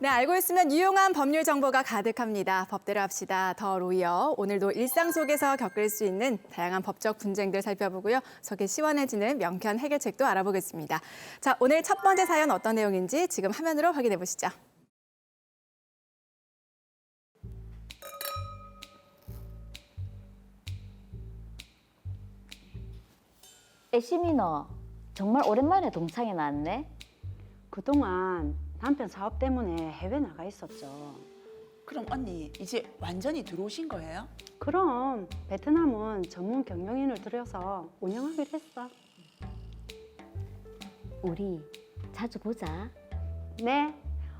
네, 알고 있으면 유용한 법률 정보가 가득합니다. 법대로 합시다. 더 로이어. 오늘도 일상 속에서 겪을 수 있는 다양한 법적 분쟁들 살펴보고요. 속이 시원해지는 명쾌한 해결책도 알아보겠습니다. 자, 오늘 첫 번째 사연 어떤 내용인지 지금 화면으로 확인해 보시죠. 애심이 너 정말 오랜만에 동창회 나왔네. 그동안 남편 사업 때문에 해외 나가 있었죠. 그럼 언니 이제 완전히 들어오신 거예요? 그럼 베트남은 전문 경영인을 들여서 운영하기로 했어. 우리 자주 보자. 네.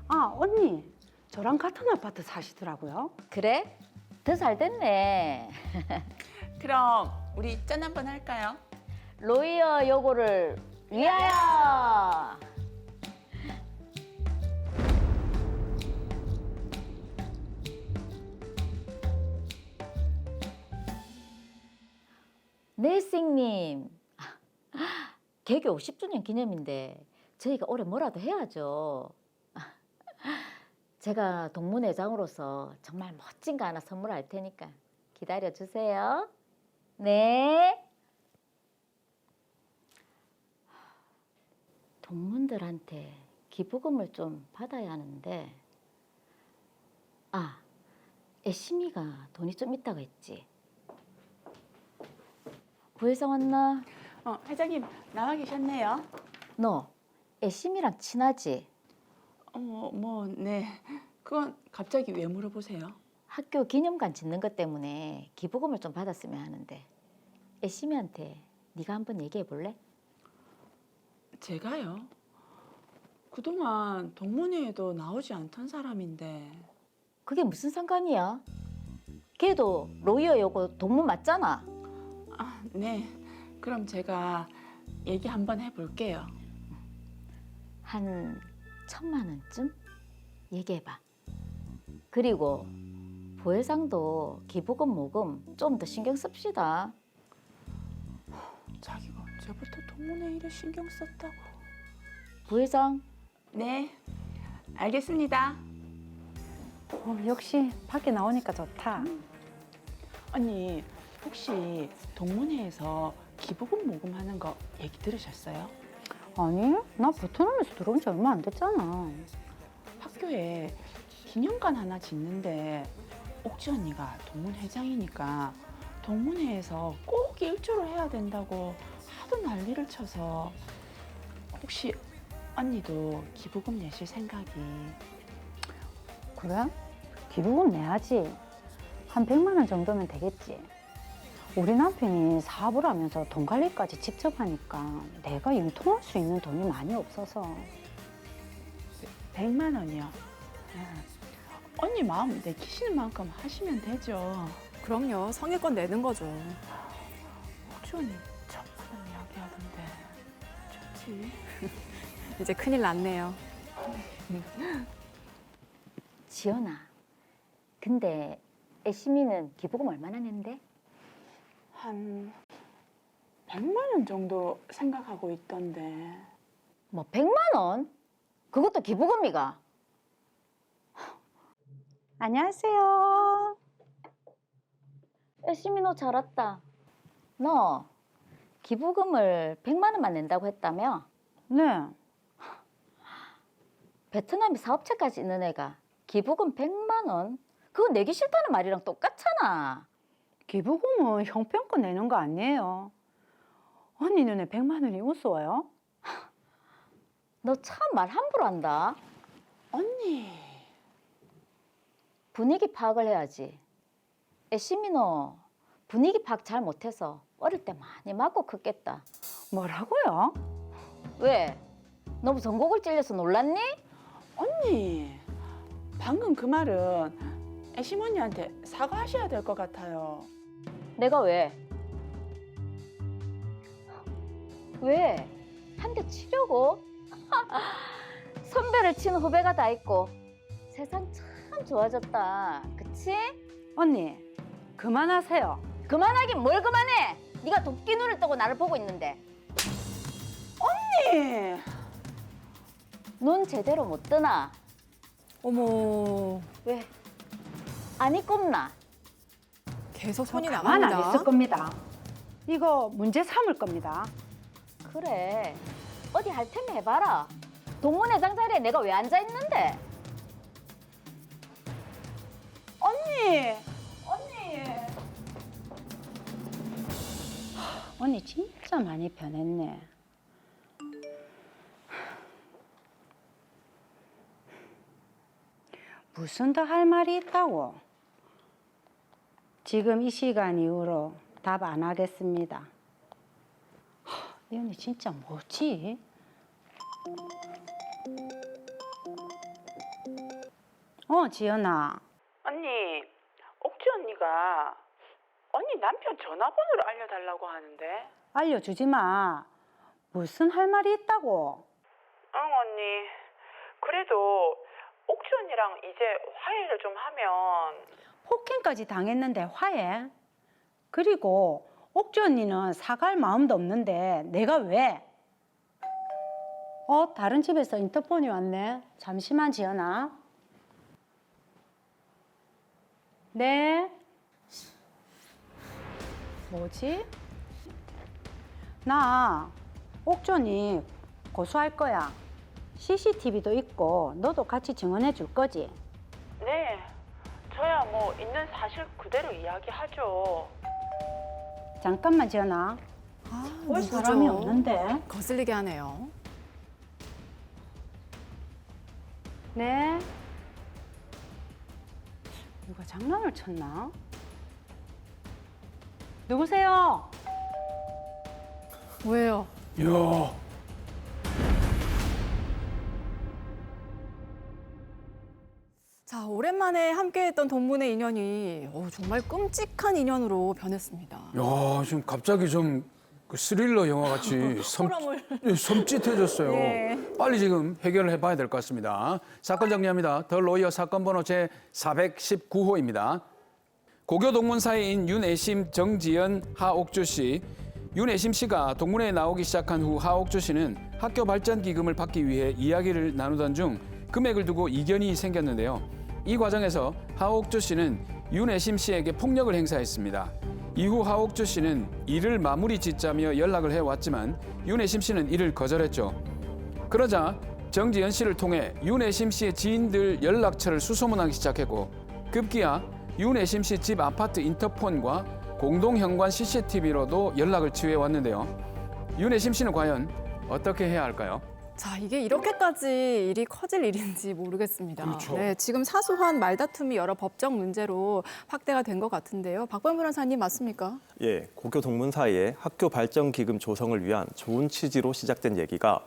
아, 언니. 저랑 같은 아파트 사시더라고요. 그래? 더 잘 됐네. 그럼 우리 짠 한번 할까요? 로이어 요거를 위하여. 네싱님, 개교 50주년 기념인데 저희가 올해 뭐라도 해야죠. 제가 동문회장으로서 정말 멋진 거 하나 선물할 테니까 기다려주세요. 네. 동문들한테 기부금을 좀 받아야 하는데, 아, 애심이가 돈이 좀 있다고 했지. 부회장 왔나? 회장님 나와 계셨네요. 너 애심이랑 친하지? 네. 그건 갑자기 왜 물어보세요? 학교 기념관 짓는 것 때문에 기부금을 좀 받았으면 하는데 애심이한테 네가 한번 얘기해 볼래? 제가요? 그동안 동문회에도 나오지 않던 사람인데. 그게 무슨 상관이야? 걔도 로이어 요거 동문 맞잖아. 아, 네. 그럼 제가 얘기 한번 해볼게요. 한 1,000만 원쯤 얘기해봐. 그리고 부회장도 기부금 모금 좀 더 신경 씁시다. 자기가 언제부터 동문회 일에 신경 썼다고. 부회장. 네. 알겠습니다. 역시 밖에 나오니까 좋다. 언니 혹시 동문회에서 기부금 모금하는 거 얘기 들으셨어요? 아니, 나 베트남에서 들어온 지 얼마 안 됐잖아. 학교에 기념관 하나 짓는데 옥지 언니가 동문 회장이니까 동문회에서 꼭 일조를 해야 된다고 하도 난리를 쳐서 혹시 언니도 기부금 내실 생각이? 그래? 기부금 내야지. 한 100만 원 정도면 되겠지. 우리 남편이 사업을 하면서 돈 관리까지 직접 하니까 내가 융통할 수 있는 돈이 많이 없어서. 100만 원이요. 언니 마음 내키시는 만큼 하시면 되죠. 그럼요. 성의껏 내는 거죠. 옥지 언니 1,000만 원 이야기하던데 좋지? 이제 큰일 났네요. 지연아, 근데 애심이는 기부금 얼마나 낸대? 한 100만 원 정도 생각하고 있던데. 뭐 100만 원? 그것도 기부금이가? 안녕하세요. 애심이 너 잘 왔다. 너 기부금을 100만 원만 낸다고 했다며? 네. 베트남에 사업체까지 있는 애가 기부금 100만 원? 그거 내기 싫다는 말이랑 똑같잖아. 기부금은 형편껏 내는 거 아니에요. 언니 눈에 100만 원이 우스워요? 너 참 말 함부로 한다. 언니. 분위기 파악을 해야지. 애심이 너 분위기 파악 잘 못해서 어릴 때 많이 맞고 컸겠다. 뭐라고요? 왜? 너무 전곡을 찔려서 놀랐니? 언니. 방금 그 말은 애심 언니한테 사과하셔야 될 것 같아요. 내가 왜? 왜? 한 대 치려고? 선배를 치는 후배가 다 있고 세상 참 좋아졌다. 그치? 언니, 그만하세요. 그만하긴 뭘 그만해. 네가 도끼 눈을 뜨고 나를 보고 있는데. 언니. 눈 제대로 못 뜨나? 어머, 왜? 아니 꼽나? 계속 손이 가만 안 있을 나갑니다. 겁니다. 이거 문제 삼을 겁니다. 그래. 어디 할 테면 해봐라. 동문회장 자리에 내가 왜 앉아 있는데? 언니. 언니 진짜 많이 변했네. 무슨 더 할 말이 있다고? 지금 이 시간 이후로 답 안 하겠습니다. 이 언니 진짜 뭐지? 지연아. 언니, 옥주 언니가 언니 남편 전화번호를 알려달라고 하는데. 알려주지 마. 무슨 할 말이 있다고? 응, 언니. 그래도 옥주 언니랑 이제 화해를 좀 하면. 폭행까지 당했는데 화해? 그리고 옥주 언니는 사과할 마음도 없는데 내가 왜? 다른 집에서 인터폰이 왔네. 잠시만 지연아. 네? 뭐지? 나 옥주 언니 고소할 거야. CCTV도 있고 너도 같이 증언해 줄 거지? 네. 저야 뭐 있는 사실 그대로 이야기하죠. 잠깐만 지연아. 올 누구죠? 사람이 없는데. 거슬리게 하네요. 네. 누가 장난을 쳤나? 누구세요? 왜요? 야, 자, 오랜만에 함께했던 동문의 인연이 정말 끔찍한 인연으로 변했습니다. 야, 지금 갑자기 좀 그 스릴러 영화 같이 섬찟해졌어요. 예. 빨리 지금 해결을 해봐야 될 것 같습니다. 사건 정리합니다. 더 로이어 사건 번호 제 419호입니다. 고교 동문사이인 윤애심, 정지연, 하옥주 씨. 윤애심 씨가 동문회에 나오기 시작한 후 하옥주 씨는 학교 발전 기금을 받기 위해 이야기를 나누던 중 금액을 두고 이견이 생겼는데요. 이 과정에서 하옥주 씨는 윤애심 씨에게 폭력을 행사했습니다. 이후 하옥주 씨는 일을 마무리 짓자며 연락을 해왔지만 윤애심 씨는 이를 거절했죠. 그러자 정지연 씨를 통해 윤애심 씨의 지인들 연락처를 수소문하기 시작했고 급기야 윤애심 씨 집 아파트 인터폰과 공동 현관 CCTV로도 연락을 취해왔는데요. 윤애심 씨는 과연 어떻게 해야 할까요? 자, 이게 이렇게까지 일이 커질 일인지 모르겠습니다. 그렇죠. 네, 지금 사소한 말다툼이 여러 법적 문제로 확대가 된 것 같은데요. 박범 변호사님 맞습니까? 예, 고교 동문 사이에 학교 발전 기금 조성을 위한 좋은 취지로 시작된 얘기가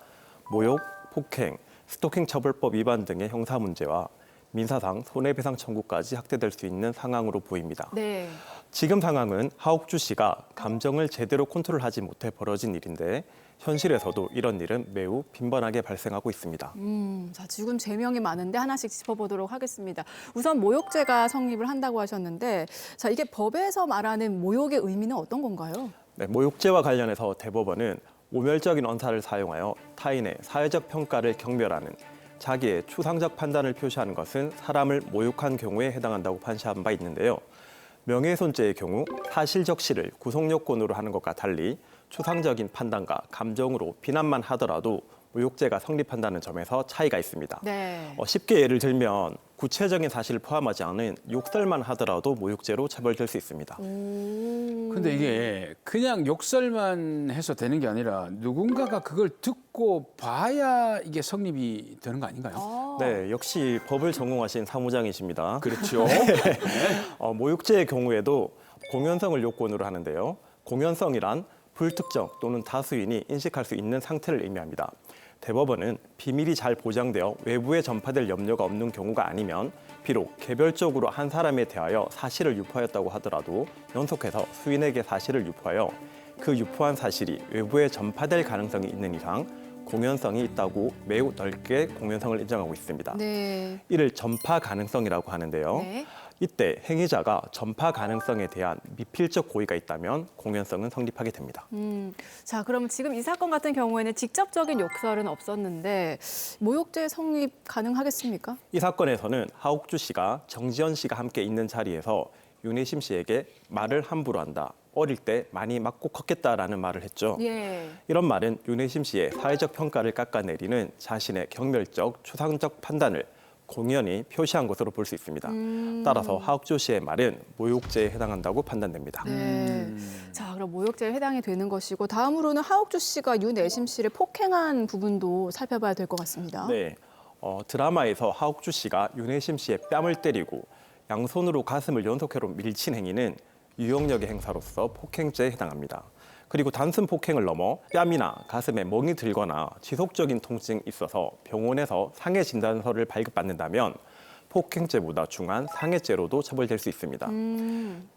모욕, 폭행, 스토킹 처벌법 위반 등의 형사 문제와 민사상 손해배상 청구까지 확대될 수 있는 상황으로 보입니다. 네. 지금 상황은 하옥주 씨가 감정을 제대로 컨트롤하지 못해 벌어진 일인데 현실에서도 이런 일은 매우 빈번하게 발생하고 있습니다. 자, 지금 죄명이 많은데 하나씩 짚어보도록 하겠습니다. 우선 모욕죄가 성립을 한다고 하셨는데, 자, 이게 법에서 말하는 모욕의 의미는 어떤 건가요? 네, 모욕죄와 관련해서 대법원은 오멸적인 언사를 사용하여 타인의 사회적 평가를 경멸하는 자기의 추상적 판단을 표시하는 것은 사람을 모욕한 경우에 해당한다고 판시한 바 있는데요. 명예훼손죄의 경우 사실적 시를 구속요건으로 하는 것과 달리 추상적인 판단과 감정으로 비난만 하더라도 모욕죄가 성립한다는 점에서 차이가 있습니다. 네. 쉽게 예를 들면 구체적인 사실을 포함하지 않은 욕설만 하더라도 모욕죄로 처벌될 수 있습니다. 근데 이게 그냥 욕설만 해서 되는 게 아니라 누군가가 그걸 듣고 봐야 이게 성립이 되는 거 아닌가요? 네, 역시 법을 전공하신 사무장이십니다. 그렇죠. 모욕죄의 경우에도 공연성을 요건으로 하는데요. 공연성이란 불특정 또는 다수인이 인식할 수 있는 상태를 의미합니다. 대법원은 비밀이 잘 보장되어 외부에 전파될 염려가 없는 경우가 아니면 비록 개별적으로 한 사람에 대하여 사실을 유포하였다고 하더라도 연속해서 수인에게 사실을 유포하여 그 유포한 사실이 외부에 전파될 가능성이 있는 이상 공연성이 있다고 매우 넓게 공연성을 인정하고 있습니다. 네. 이를 전파 가능성이라고 하는데요. 네. 이때 행위자가 전파 가능성에 대한 미필적 고의가 있다면 공연성은 성립하게 됩니다. 자, 그러면 지금 이 사건 같은 경우에는 직접적인 욕설은 없었는데 모욕죄 성립 가능하겠습니까? 이 사건에서는 하옥주 씨가 정지현 씨가 함께 있는 자리에서 윤혜심 씨에게 말을 함부로 한다. 어릴 때 많이 맞고 컸겠다라는 말을 했죠. 예. 이런 말은 윤혜심 씨의 사회적 평가를 깎아내리는 자신의 경멸적, 추상적 판단을 공연히 표시한 것으로 볼 수 있습니다. 따라서 하옥주 씨의 말은 모욕죄에 해당한다고 판단됩니다. 네. 자, 그럼 모욕죄에 해당이 되는 것이고 다음으로는 하옥주 씨가 윤애심 씨를 폭행한 부분도 살펴봐야 될 것 같습니다. 네, 드라마에서 하옥주 씨가 윤혜심 씨의 뺨을 때리고 양손으로 가슴을 연속회로 밀친 행위는 유형력의 행사로서 폭행죄에 해당합니다. 그리고 단순 폭행을 넘어 뺨이나 가슴에 멍이 들거나 지속적인 통증이 있어서 병원에서 상해 진단서를 발급받는다면 폭행죄보다 중한 상해죄로도 처벌될 수 있습니다.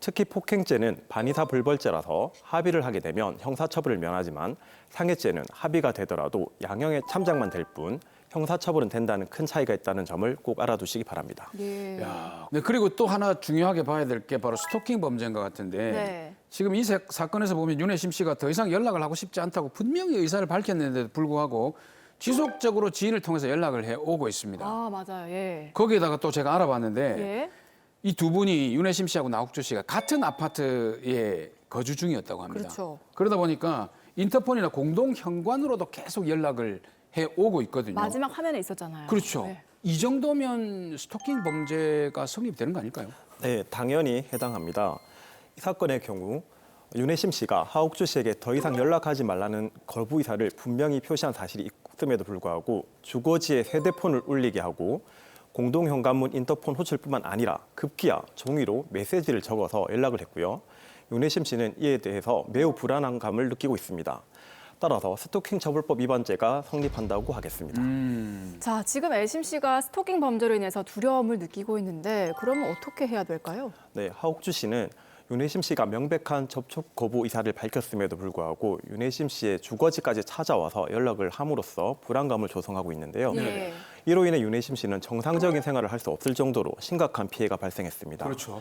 특히 폭행죄는 반의사 불벌죄라서 합의를 하게 되면 형사처벌을 면하지만 상해죄는 합의가 되더라도 양형의 참작만 될 뿐 형사처벌은 된다는 큰 차이가 있다는 점을 꼭 알아두시기 바랍니다. 예. 네, 그리고 또 하나 중요하게 봐야 될 게 바로 스토킹 범죄인 것 같은데 네. 지금 이 사건에서 보면 윤혜심 씨가 더 이상 연락을 하고 싶지 않다고 분명히 의사를 밝혔는데도 불구하고 지속적으로 지인을 통해서 연락을 해오고 있습니다. 아, 맞아요. 예. 거기에다가 또 제가 알아봤는데 예. 이 두 분이 윤혜심 씨하고 나옥주 씨가 같은 아파트에 거주 중이었다고 합니다. 그렇죠. 그러다 보니까 인터폰이나 공동 현관으로도 계속 연락을 해오고 있거든요. 마지막 화면에 있었잖아요. 그렇죠. 네. 이 정도면 스토킹 범죄가 성립되는 거 아닐까요? 네, 당연히 해당합니다. 이 사건의 경우 윤혜심 씨가 하옥주 씨에게 더 이상 연락하지 말라는 거부 의사를 분명히 표시한 사실이 있음에도 불구하고 주거지에 휴대폰을 울리게 하고 공동 현관문 인터폰 호출뿐만 아니라 급기야 종이로 메시지를 적어서 연락을 했고요. 윤혜심 씨는 이에 대해서 매우 불안한 감을 느끼고 있습니다. 따라서 스토킹 처벌법 위반죄가 성립한다고 하겠습니다. 자, 지금 애심 씨가 스토킹 범죄로 인해서 두려움을 느끼고 있는데 그러면 어떻게 해야 될까요? 네, 하옥주 씨는 윤혜심 씨가 명백한 접촉 거부 의사를 밝혔음에도 불구하고 윤혜심 씨의 주거지까지 찾아와서 연락을 함으로써 불안감을 조성하고 있는데요. 예. 이로 인해 윤혜심 씨는 정상적인 생활을 할 수 없을 정도로 심각한 피해가 발생했습니다. 그렇죠.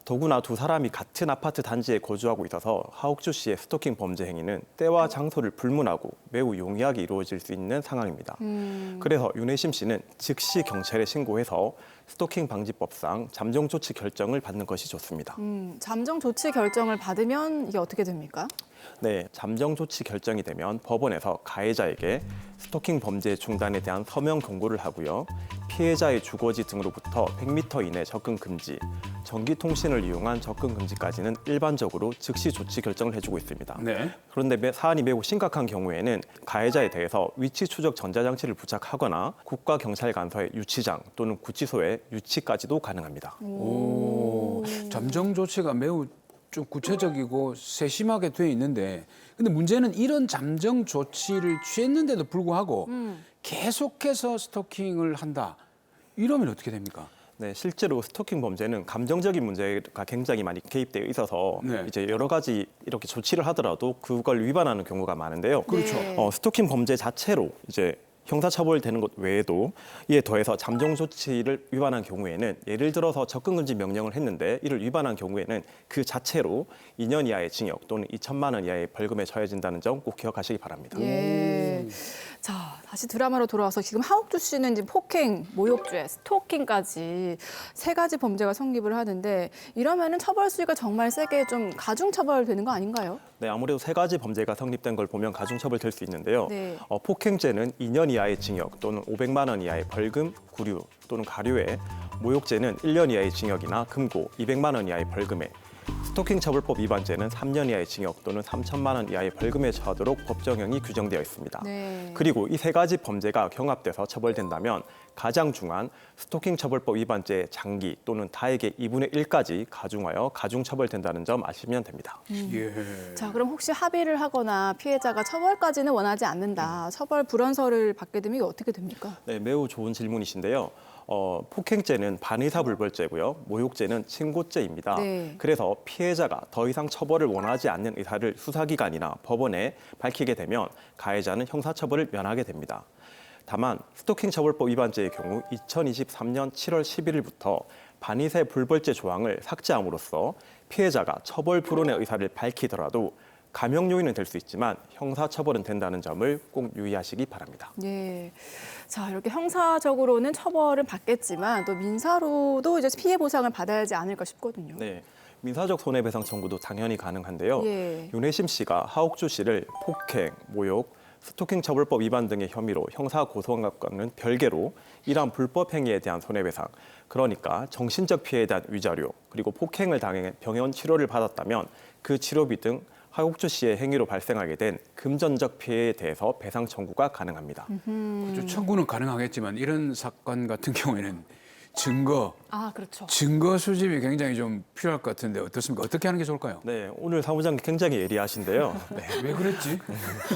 더구나 두 사람이 같은 아파트 단지에 거주하고 있어서 하옥주 씨의 스토킹 범죄 행위는 때와 장소를 불문하고 매우 용이하게 이루어질 수 있는 상황입니다. 그래서 윤혜심 씨는 즉시 경찰에 신고해서 스토킹 방지법상 잠정 조치 결정을 받는 것이 좋습니다. 잠정 조치 결정을 받으면 이게 어떻게 됩니까? 네, 잠정 조치 결정이 되면 법원에서 가해자에게 스토킹 범죄 중단에 대한 서명 경고를 하고요. 피해자의 주거지 등으로부터 100m 이내 접근 금지, 전기통신을 이용한 접근 금지까지는 일반적으로 즉시 조치 결정을 해주고 있습니다. 네. 그런데 사안이 매우 심각한 경우에는 가해자에 대해서 위치 추적 전자장치를 부착하거나 국가경찰관서의 유치장 또는 구치소의 유치까지도 가능합니다. 오, 잠정 조치가 매우 좀 구체적이고 세심하게 돼 있는데 근데 문제는 이런 잠정 조치를 취했는데도 불구하고 계속해서 스토킹을 한다. 이러면 어떻게 됩니까? 네, 실제로 스토킹 범죄는 감정적인 문제가 굉장히 많이 개입되어 있어서 네. 이제 여러 가지 이렇게 조치를 하더라도 그걸 위반하는 경우가 많은데요. 그렇죠. 네. 스토킹 범죄 자체로 이제 형사처벌되는 것 외에도 이에 더해서 잠정 조치를 위반한 경우에는 예를 들어서 접근금지 명령을 했는데 이를 위반한 경우에는 그 자체로 2년 이하의 징역 또는 2천만 원 이하의 벌금에 처해진다는 점 꼭 기억하시기 바랍니다. 예. 자, 다시 드라마로 돌아와서 지금 하옥주 씨는 이제 폭행, 모욕죄, 스토킹까지 세 가지 범죄가 성립을 하는데 이러면은 처벌 수위가 정말 세게 좀 가중 처벌되는 거 아닌가요? 네, 아무래도 세 가지 범죄가 성립된 걸 보면 가중처벌 될 수 있는데요. 네. 폭행죄는 2년 이하의 징역 또는 500만 원 이하의 벌금, 구류 또는 가류에, 모욕죄는 1년 이하의 징역이나 금고, 200만 원 이하의 벌금에, 스토킹 처벌법 위반죄는 3년 이하의 징역 또는 3천만 원 이하의 벌금에 처하도록 법정형이 규정되어 있습니다. 네. 그리고 이 세 가지 범죄가 경합돼서 처벌된다면 가장 중한 스토킹 처벌법 위반죄의 장기 또는 다액의 2분의 1까지 가중하여 가중 처벌된다는 점 아시면 됩니다. 예. 자, 그럼 혹시 합의를 하거나 피해자가 처벌까지는 원하지 않는다. 처벌 불원서를 받게 되면 이게 어떻게 됩니까? 네, 매우 좋은 질문이신데요. 폭행죄는 반의사불벌죄고요. 모욕죄는 친고죄입니다. 네. 그래서 피해자가 더 이상 처벌을 원하지 않는 의사를 수사기관이나 법원에 밝히게 되면 가해자는 형사처벌을 면하게 됩니다. 다만 스토킹 처벌법 위반죄의 경우 2023년 7월 11일부터 반의세 불벌죄 조항을 삭제함으로써 피해자가 처벌 불원의 의사를 밝히더라도 감형 요인은 될 수 있지만 형사처벌은 된다는 점을 꼭 유의하시기 바랍니다. 예. 자, 이렇게 형사적으로는 처벌은 받겠지만 또 민사로도 이제 피해 보상을 받아야 하지 않을까 싶거든요. 네, 민사적 손해배상 청구도 당연히 가능한데요. 예. 윤혜심 씨가 하옥주 씨를 폭행, 모욕, 스토킹 처벌법 위반 등의 혐의로 형사 고소한 것과는 별개로 이러한 불법 행위에 대한 손해배상, 그러니까 정신적 피해에 대한 위자료, 그리고 폭행을 당해 병원 치료를 받았다면 그 치료비 등 하옥주 씨의 행위로 발생하게 된 금전적 피해에 대해서 배상 청구가 가능합니다. 그렇죠. 청구는 가능하겠지만 이런 사건 같은 경우에는 아, 그렇죠. 증거 수집이 굉장히 좀 필요할 것 같은데 어떻습니까? 어떻게 하는 게 좋을까요? 네, 오늘 사무장님 굉장히 예리하신데요. 네. 왜 그랬지?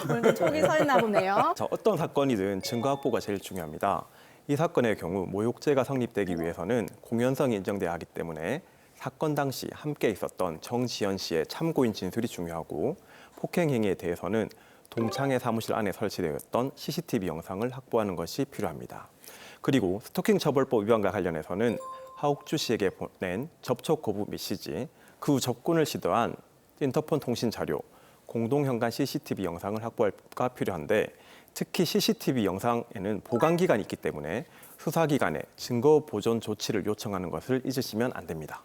오늘도 촉이 서 있나 보네요. 자, 어떤 사건이든 증거 확보가 제일 중요합니다. 이 사건의 경우 모욕죄가 성립되기 위해서는 공연성이 인정돼야 하기 때문에 사건 당시 함께 있었던 정지연 씨의 참고인 진술이 중요하고 폭행 행위에 대해서는 동창회 사무실 안에 설치되었던 CCTV 영상을 확보하는 것이 필요합니다. 그리고 스토킹 처벌법 위반과 관련해서는 하옥주 씨에게 보낸 접촉 거부 메시지, 그 후 접근을 시도한 인터폰 통신 자료, 공동 현관 CCTV 영상을 확보가 필요한데 특히 CCTV 영상에는 보관 기간이 있기 때문에 수사기관에 증거 보존 조치를 요청하는 것을 잊으시면 안 됩니다.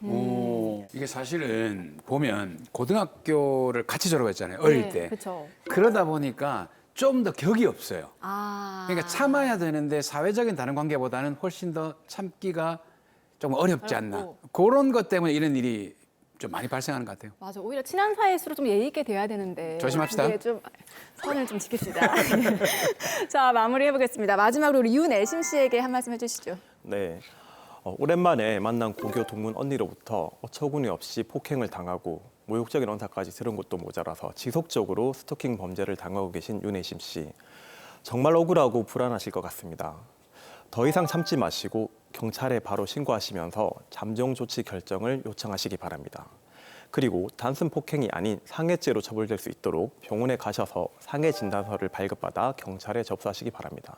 이게 사실은 보면 고등학교를 같이 졸업했잖아요. 어릴 때. 그렇죠. 그러다 보니까 좀 더 격이 없어요. 아. 그러니까 참아야 되는데 사회적인 다른 관계보다는 훨씬 더 참기가 좀 어렵지 않나. 어렵고. 그런 것 때문에 이런 일이 좀 많이 발생하는 것 같아요. 맞아. 오히려 친한 사이일수록 좀 예의 있게 돼야 되는데. 조심합시다. 네, 좀 선을 좀 지킵시다. 자, 마무리해 보겠습니다. 마지막으로 우리 윤애심 씨에게 한 말씀 해주시죠. 네, 오랜만에 만난 고교 동문 언니로부터 어처구니 없이 폭행을 당하고 모욕적인 언사까지 들은 것도 모자라서 지속적으로 스토킹 범죄를 당하고 계신 윤혜심 씨. 정말 억울하고 불안하실 것 같습니다. 더 이상 참지 마시고 경찰에 바로 신고하시면서 잠정 조치 결정을 요청하시기 바랍니다. 그리고 단순 폭행이 아닌 상해죄로 처벌될 수 있도록 병원에 가셔서 상해 진단서를 발급받아 경찰에 접수하시기 바랍니다.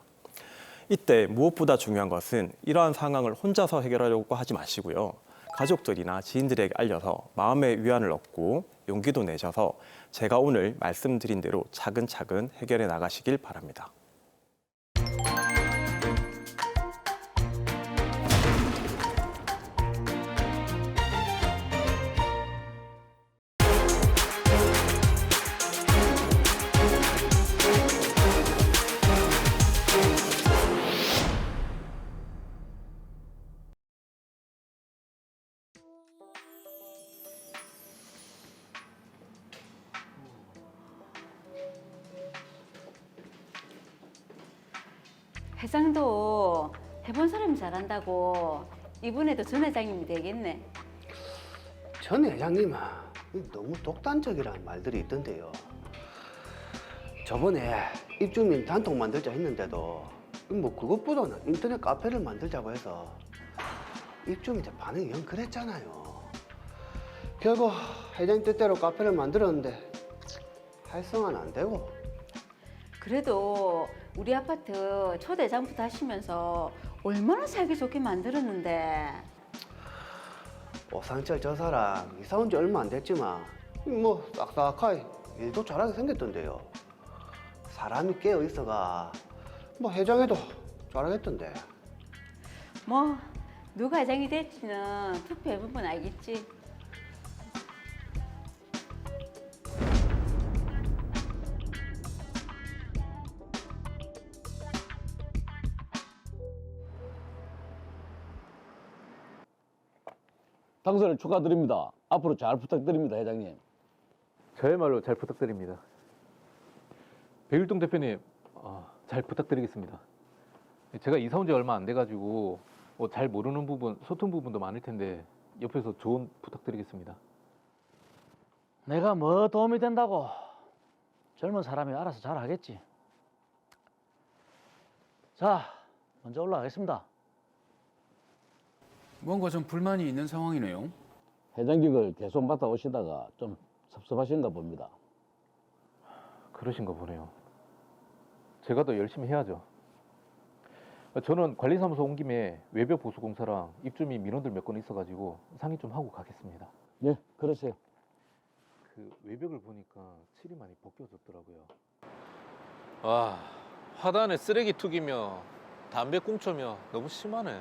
이때 무엇보다 중요한 것은 이러한 상황을 혼자서 해결하려고 하지 마시고요. 가족들이나 지인들에게 알려서 마음의 위안을 얻고 용기도 내셔서 제가 오늘 말씀드린 대로 차근차근 해결해 나가시길 바랍니다. 회장도 해본 사람이 잘한다고 이번에도 전 회장님이 되겠네. 전 회장님은 너무 독단적이라는 말들이 있던데요. 저번에 입주민 단톡 만들자 했는데도 뭐 그것보다는 인터넷 카페를 만들자고 해서 입주민들 반응이 영 그랬잖아요. 결국 회장님 뜻대로 카페를 만들었는데 활성화는 안 되고. 그래도 우리 아파트 초대장부터 하시면서 얼마나 살기 좋게 만들었는데. 오상철 저 사람 이사 온 지 얼마 안 됐지만 뭐 싹싹하게 일도 잘하게 생겼던데요. 사람이 깨어 있어가 뭐 회장에도 잘하겠던데. 뭐 누가 회장이 될지는 투표해보면 알겠지. 당선을 축하드립니다. 앞으로 잘 부탁드립니다, 회장님. 저야말로 잘 부탁드립니다. 백일동 대표님, 잘 부탁드리겠습니다. 제가 이사 온 지 얼마 안 돼가지고 잘 모르는 부분, 소통 부분도 많을 텐데 옆에서 조언 부탁드리겠습니다. 내가 뭐 도움이 된다고 젊은 사람이 알아서 잘 하겠지. 자, 먼저 올라가겠습니다. 뭔가 좀 불만이 있는 상황이네요. 회장직을 계속 맡아오시다가 좀 섭섭하신가 봅니다. 그러신가 보네요. 제가 더 열심히 해야죠. 저는 관리사무소 온 김에 외벽 보수 공사랑 입주민 민원들 몇 건 있어가지고 상의 좀 하고 가겠습니다. 네, 그러세요. 그 외벽을 보니까 칠이 많이 벗겨졌더라고요. 와, 화단에 쓰레기 투기며 담배 꽁초며 너무 심하네.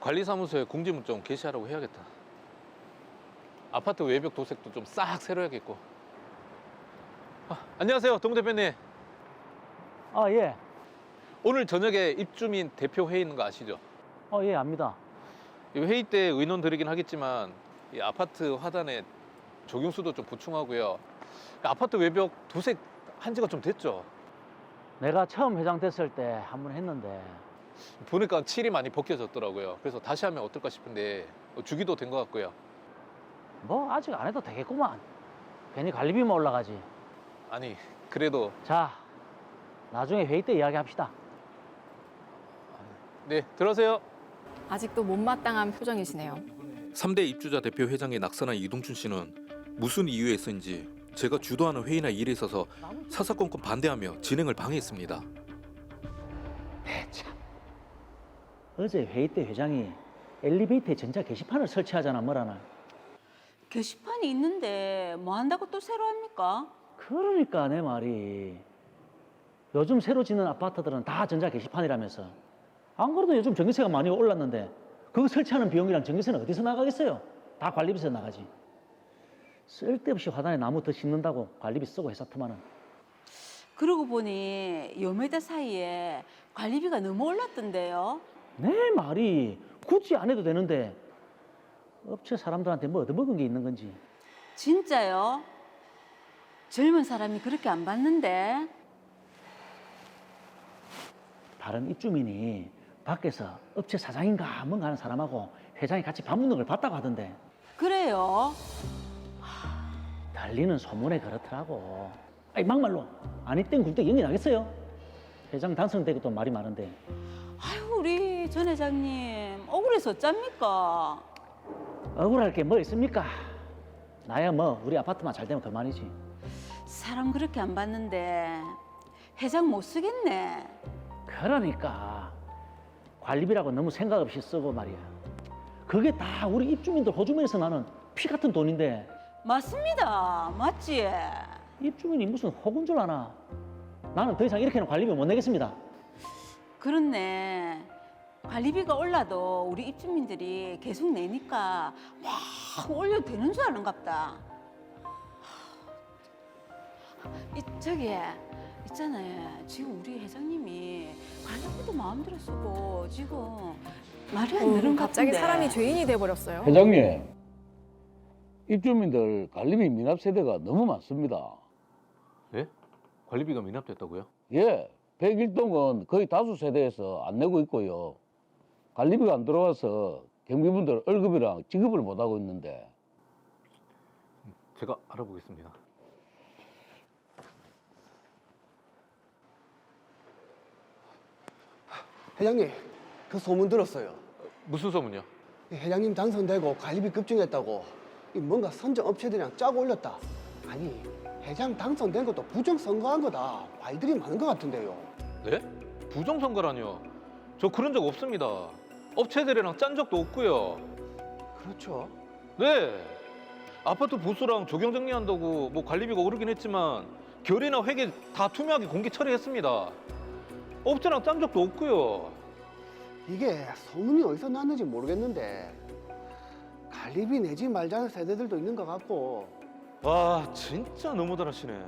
관리사무소에 공지문 좀 게시하라고 해야겠다. 아파트 외벽 도색도 좀 싹 새로 해야겠고. 안녕하세요, 동 대표님. 아, 예. 오늘 저녁에 입주민 대표 회의 있는 거 아시죠? 예, 압니다. 이 회의 때 의논 드리긴 하겠지만 이 아파트 화단에 조경수도 좀 보충하고요. 아파트 외벽 도색 한 지가 좀 됐죠? 내가 처음 회장 됐을 때 한 번 했는데 보니까 칠이 많이 벗겨졌더라고요. 그래서 다시 하면 어떨까 싶은데 주기도 된 것 같고요. 뭐 아직 안 해도 되겠구만. 괜히 관리비만 올라가지. 아니, 그래도 자, 나중에 회의 때 이야기합시다. 네, 들어오세요. 아직도 못마땅한 표정이시네요. 3대 입주자 대표 회장에 낙선한 이동춘 씨는 무슨 이유에서인지 제가 주도하는 회의나 일에 있어서 사사건건 반대하며 진행을 방해했습니다. 참. 어제 회의 때 회장이 엘리베이터에 전자 게시판을 설치하잖아, 뭐라나. 게시판이 있는데 뭐 한다고 또 새로 합니까? 그러니까 내 말이 요즘 새로 짓는 아파트들은 다 전자 게시판이라면서. 안 그래도 요즘 전기세가 많이 올랐는데 그거 설치하는 비용이랑 전기세는 어디서 나가겠어요? 다 관리비에서 나가지. 쓸데없이 화단에 나무 더 심는다고 관리비 쓰고 회사 투마는. 그러고 보니 요 몇 달 사이에 관리비가 너무 올랐던데요. 내 말이 굳이 안 해도 되는데 업체 사람들한테 뭐 얻어먹은 게 있는 건지. 진짜요? 젊은 사람이 그렇게 안 받는데. 다른 입주민이 밖에서 업체 사장인가 뭔가 하는 사람하고 회장이 같이 밥 먹는 걸 봤다고 하던데. 그래요? 달리는 소문에 그렇더라고. 아니 막말로 아니 땡 굴 때 연기 나겠어요? 회장 당선되고 또 말이 많은데. 아유, 우리 전 회장님 억울해서 어쩝니까? 억울할 게 뭐 있습니까? 나야 뭐 우리 아파트만 잘 되면 그만이지. 사람 그렇게 안 받는데 회장 못 쓰겠네. 그러니까 관리비라고 너무 생각 없이 쓰고 말이야. 그게 다 우리 입주민들 호주머니에서 나는 피 같은 돈인데 맞습니다. 맞지? 입주민이 무슨 혹은 줄 아나. 나는 더 이상 이렇게는 관리비 못 내겠습니다. 그렇네. 관리비가 올라도 우리 입주민들이 계속 내니까 막 올려도 되는 줄 아는갑다. 저기 있잖아요. 지금 우리 회장님이 관리비도 마음대로 쓰고 지금 말이 안 되는 것 갑자기 같은데. 사람이 죄인이 돼버렸어요. 회장님, 입주민들 관리비 미납 세대가 너무 많습니다. 네? 관리비가 미납됐다고요? 예, 101동은 거의 다수 세대에서 안 내고 있고요. 관리비가 안 들어와서 경비분들 월급이랑 지급을 못 하고 있는데. 제가 알아보겠습니다. 회장님, 그 소문 들었어요. 무슨 소문이요? 회장님 당선되고 관리비 급증했다고 뭔가 선정 업체들이랑 짜고 올렸다. 아니, 회장 당선된 것도 부정선거한 거다. 말들이 많은 것 같은데요. 네? 부정선거라뇨? 저 그런 적 없습니다. 업체들이랑 짠 적도 없고요. 그렇죠. 네. 아파트 보수랑 조경 정리한다고 뭐 관리비가 오르긴 했지만 결의나 회계 다 투명하게 공개 처리했습니다. 업체랑 짠 적도 없고요. 이게 소문이 어디서 났는지 모르겠는데 관리비 내지 말자는 세대들도 있는 것 같고. 와, 진짜 너무 잘하시네.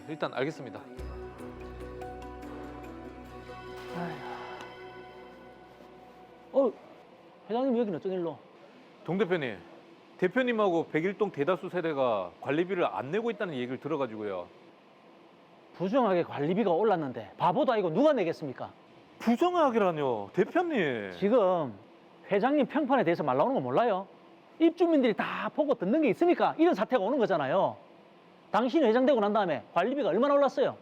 일단 알겠습니다. 회장님 여기는 어쩐 일로? 동 대표님, 대표님하고 101동 대다수 세대가 관리비를 안 내고 있다는 얘기를 들어가지고요. 부정하게 관리비가 올랐는데 바보도 아니고 누가 내겠습니까? 부정하게라뇨, 대표님. 지금 회장님 평판에 대해서 말 나오는 거 몰라요? 입주민들이 다 보고 듣는 게 있으니까 이런 사태가 오는 거잖아요. 당신이 회장되고 난 다음에 관리비가 얼마나 올랐어요?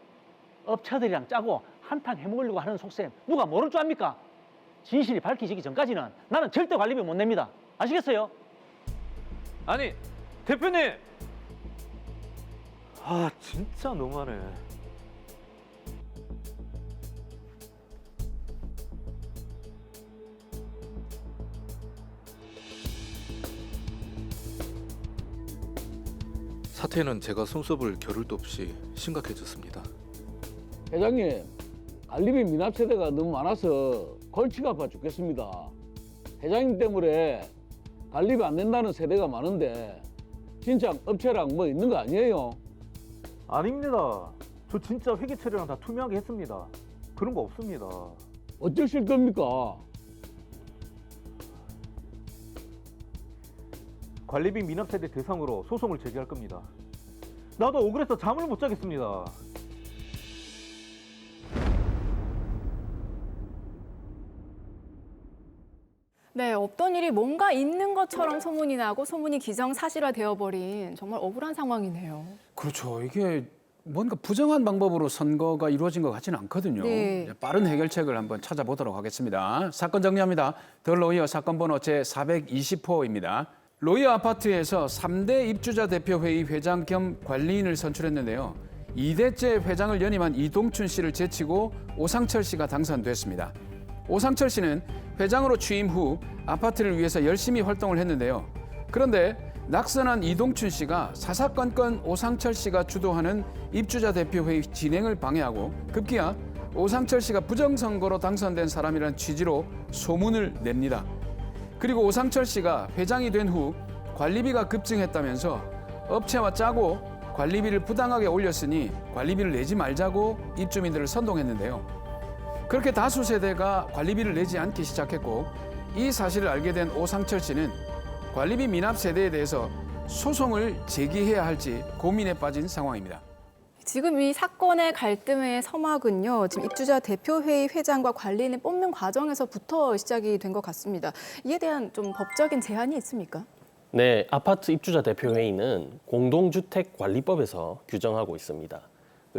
업체들이랑 짜고 한탕 해먹으려고 하는 속셈 누가 모를 줄 압니까? 진실이 밝혀지기 전까지는 나는 절대 관리비 못 냅니다. 아시겠어요? 아니, 대표님. 아, 진짜 너무하네. 사태는 제가 손꼽을 겨를도 없이 심각해졌습니다. 회장님, 관리비 미납 세대가 너무 많아서 골치가 아파 죽겠습니다. 회장님 때문에 관리비 안 낸다는 세대가 많은데 진짜 업체랑 뭐 있는 거 아니에요? 아닙니다. 저 진짜 회계 처리랑 다 투명하게 했습니다. 그런 거 없습니다. 어쩌실 겁니까? 관리비 미납 세대 대상으로 소송을 제기할 겁니다. 나도 억울해서 잠을 못 자겠습니다. 네, 없던 일이 뭔가 있는 것처럼 소문이 나고 소문이 기정사실화 되어버린 정말 억울한 상황이네요. 그렇죠. 이게 뭔가 부정한 방법으로 선거가 이루어진 것 같지는 않거든요. 네. 이제 빠른 해결책을 한번 찾아보도록 하겠습니다. 사건 정리합니다. 더 로이어 사건 번호 제420호입니다. 로이어 아파트에서 3대 입주자 대표회의 회장 겸 관리인을 선출했는데요. 2대째 회장을 연임한 이동춘 씨를 제치고 오상철 씨가 당선됐습니다. 오상철 씨는 회장으로 취임 후 아파트를 위해서 열심히 활동을 했는데요. 그런데 낙선한 이동춘 씨가 사사건건 오상철 씨가 주도하는 입주자 대표회의 진행을 방해하고 급기야 오상철 씨가 부정선거로 당선된 사람이라는 취지로 소문을 냅니다. 그리고 오상철 씨가 회장이 된 후 관리비가 급증했다면서 업체와 짜고 관리비를 부당하게 올렸으니 관리비를 내지 말자고 입주민들을 선동했는데요. 그렇게 다수 세대가 관리비를 내지 않기 시작했고 이 사실을 알게 된 오상철 씨는 관리비 미납 세대에 대해서 소송을 제기해야 할지 고민에 빠진 상황입니다. 지금 이 사건의 갈등의 서막은요. 지금 입주자 대표회의 회장과 관리인을 뽑는 과정에서부터 시작이 된 것 같습니다. 이에 대한 좀 법적인 제한이 있습니까? 네, 아파트 입주자 대표회의는 공동주택관리법에서 규정하고 있습니다.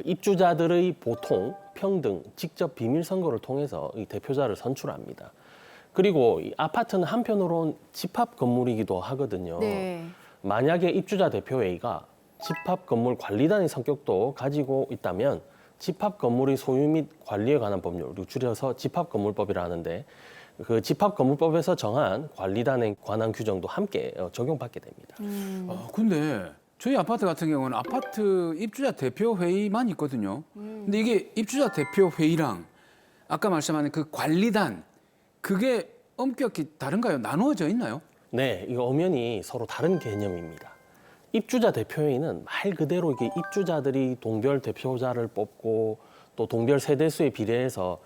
입주자들의 보통, 평등, 직접 비밀 선거를 통해서 이 대표자를 선출합니다. 그리고 이 아파트는 한편으론 집합 건물이기도 하거든요. 네. 만약에 입주자 대표회의가 집합 건물 관리단의 성격도 가지고 있다면 집합 건물의 소유 및 관리에 관한 법률, 줄여서 집합건물법이라 하는데 그 집합건물법에서 정한 관리단에 관한 규정도 함께 적용받게 됩니다. 근데 저희 아파트 같은 경우는 아파트 입주자 대표회의만 있거든요. 근데 이게 입주자 대표회의랑 아까 말씀하는 그 관리단, 그게 엄격히 다른가요? 나누어져 있나요? 네, 이거 엄연히 서로 다른 개념입니다. 입주자 대표회의는 말 그대로 이게 입주자들이 동별 대표자를 뽑고 또 동별 세대수에 비례해서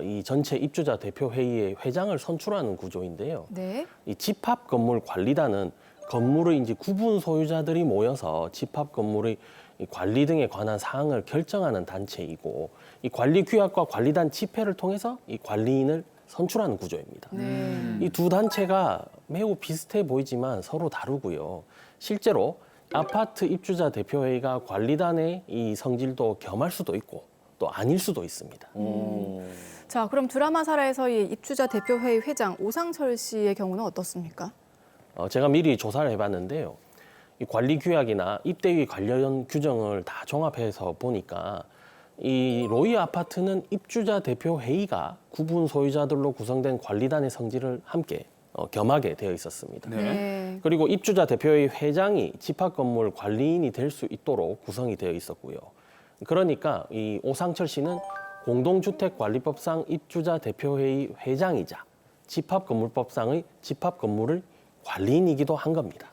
이 전체 입주자 대표회의의 회장을 선출하는 구조인데요. 네. 이 집합건물관리단은 건물의 이제 구분 소유자들이 모여서 집합 건물의 관리 등에 관한 사항을 결정하는 단체이고 이 관리 규약과 관리단 집회를 통해서 이 관리인을 선출하는 구조입니다. 이 두 단체가 매우 비슷해 보이지만 서로 다르고요. 실제로 아파트 입주자 대표회의가 관리단의 이 성질도 겸할 수도 있고 또 아닐 수도 있습니다. 자, 그럼 드라마 사라에서의 입주자 대표회의 회장 오상철 씨의 경우는 어떻습니까? 제가 미리 조사를 해봤는데요. 이 관리 규약이나 입대위 관련 규정을 다 종합해서 보니까 이 로이어 아파트는 입주자 대표 회의가 구분 소유자들로 구성된 관리단의 성질을 함께 겸하게 되어 있었습니다. 네. 그리고 입주자 대표회의 회장이 집합건물 관리인이 될 수 있도록 구성이 되어 있었고요. 그러니까 이 오상철 씨는 공동주택관리법상 입주자 대표회의 회장이자 집합건물법상의 집합건물을 관리인이기도 한 겁니다.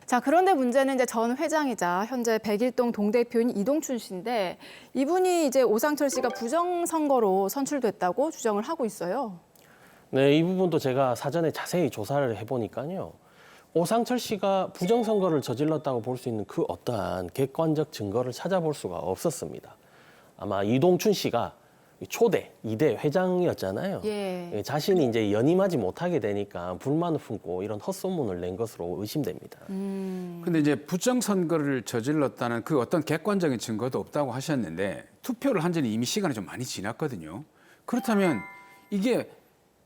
자, 그런데 문제는 이제 전 회장이자 현재 백일동 동대표인 이동춘 씨인데 이분이 이제 오상철 씨가 부정선거로 선출됐다고 주장을 하고 있어요. 네, 이 부분도 제가 사전에 자세히 조사를 해보니까요. 오상철 씨가 부정선거를 저질렀다고 볼 수 있는 그 어떠한 객관적 증거를 찾아볼 수가 없었습니다. 아마 이동춘 씨가 초대 2대 회장이었잖아요. 예. 자신이 이제 연임하지 못하게 되니까 불만을 품고 이런 헛소문을 낸 것으로 의심됩니다. 근데 이제 부정선거를 저질렀다는 그 어떤 객관적인 증거도 없다고 하셨는데 투표를 한 지는 이미 시간이 좀 많이 지났거든요. 그렇다면 이게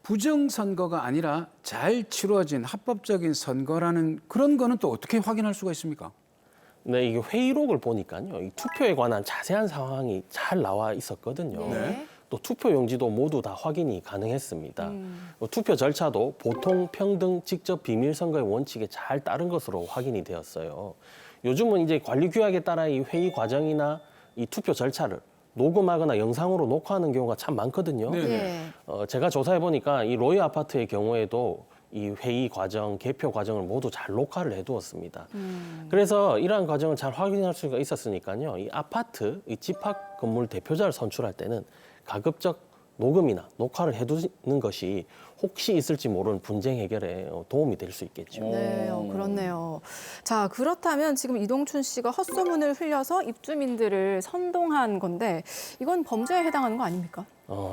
부정선거가 아니라 잘 치루어진 합법적인 선거라는 그런 거는 또 어떻게 확인할 수가 있습니까? 네, 이게 회의록을 보니까요. 이 투표에 관한 자세한 상황이 잘 나와 있었거든요. 네. 또 투표 용지도 모두 다 확인이 가능했습니다. 투표 절차도 보통 평등 직접 비밀 선거의 원칙에 잘 따른 것으로 확인이 되었어요. 요즘은 이제 관리 규약에 따라 이 회의 과정이나 이 투표 절차를 녹음하거나 영상으로 녹화하는 경우가 참 많거든요. 네. 제가 조사해 보니까 이 로이 아파트의 경우에도 이 회의 과정, 개표 과정을 모두 잘 녹화를 해두었습니다. 그래서 이러한 과정을 잘 확인할 수가 있었으니까요. 이 아파트, 이 집합 건물 대표자를 선출할 때는 가급적 녹음이나 녹화를 해두는 것이 혹시 있을지 모르는 분쟁 해결에 도움이 될 수 있겠죠. 네, 그렇네요. 자, 그렇다면 지금 이동춘 씨가 헛소문을 흘려서 입주민들을 선동한 건데 이건 범죄에 해당하는 거 아닙니까?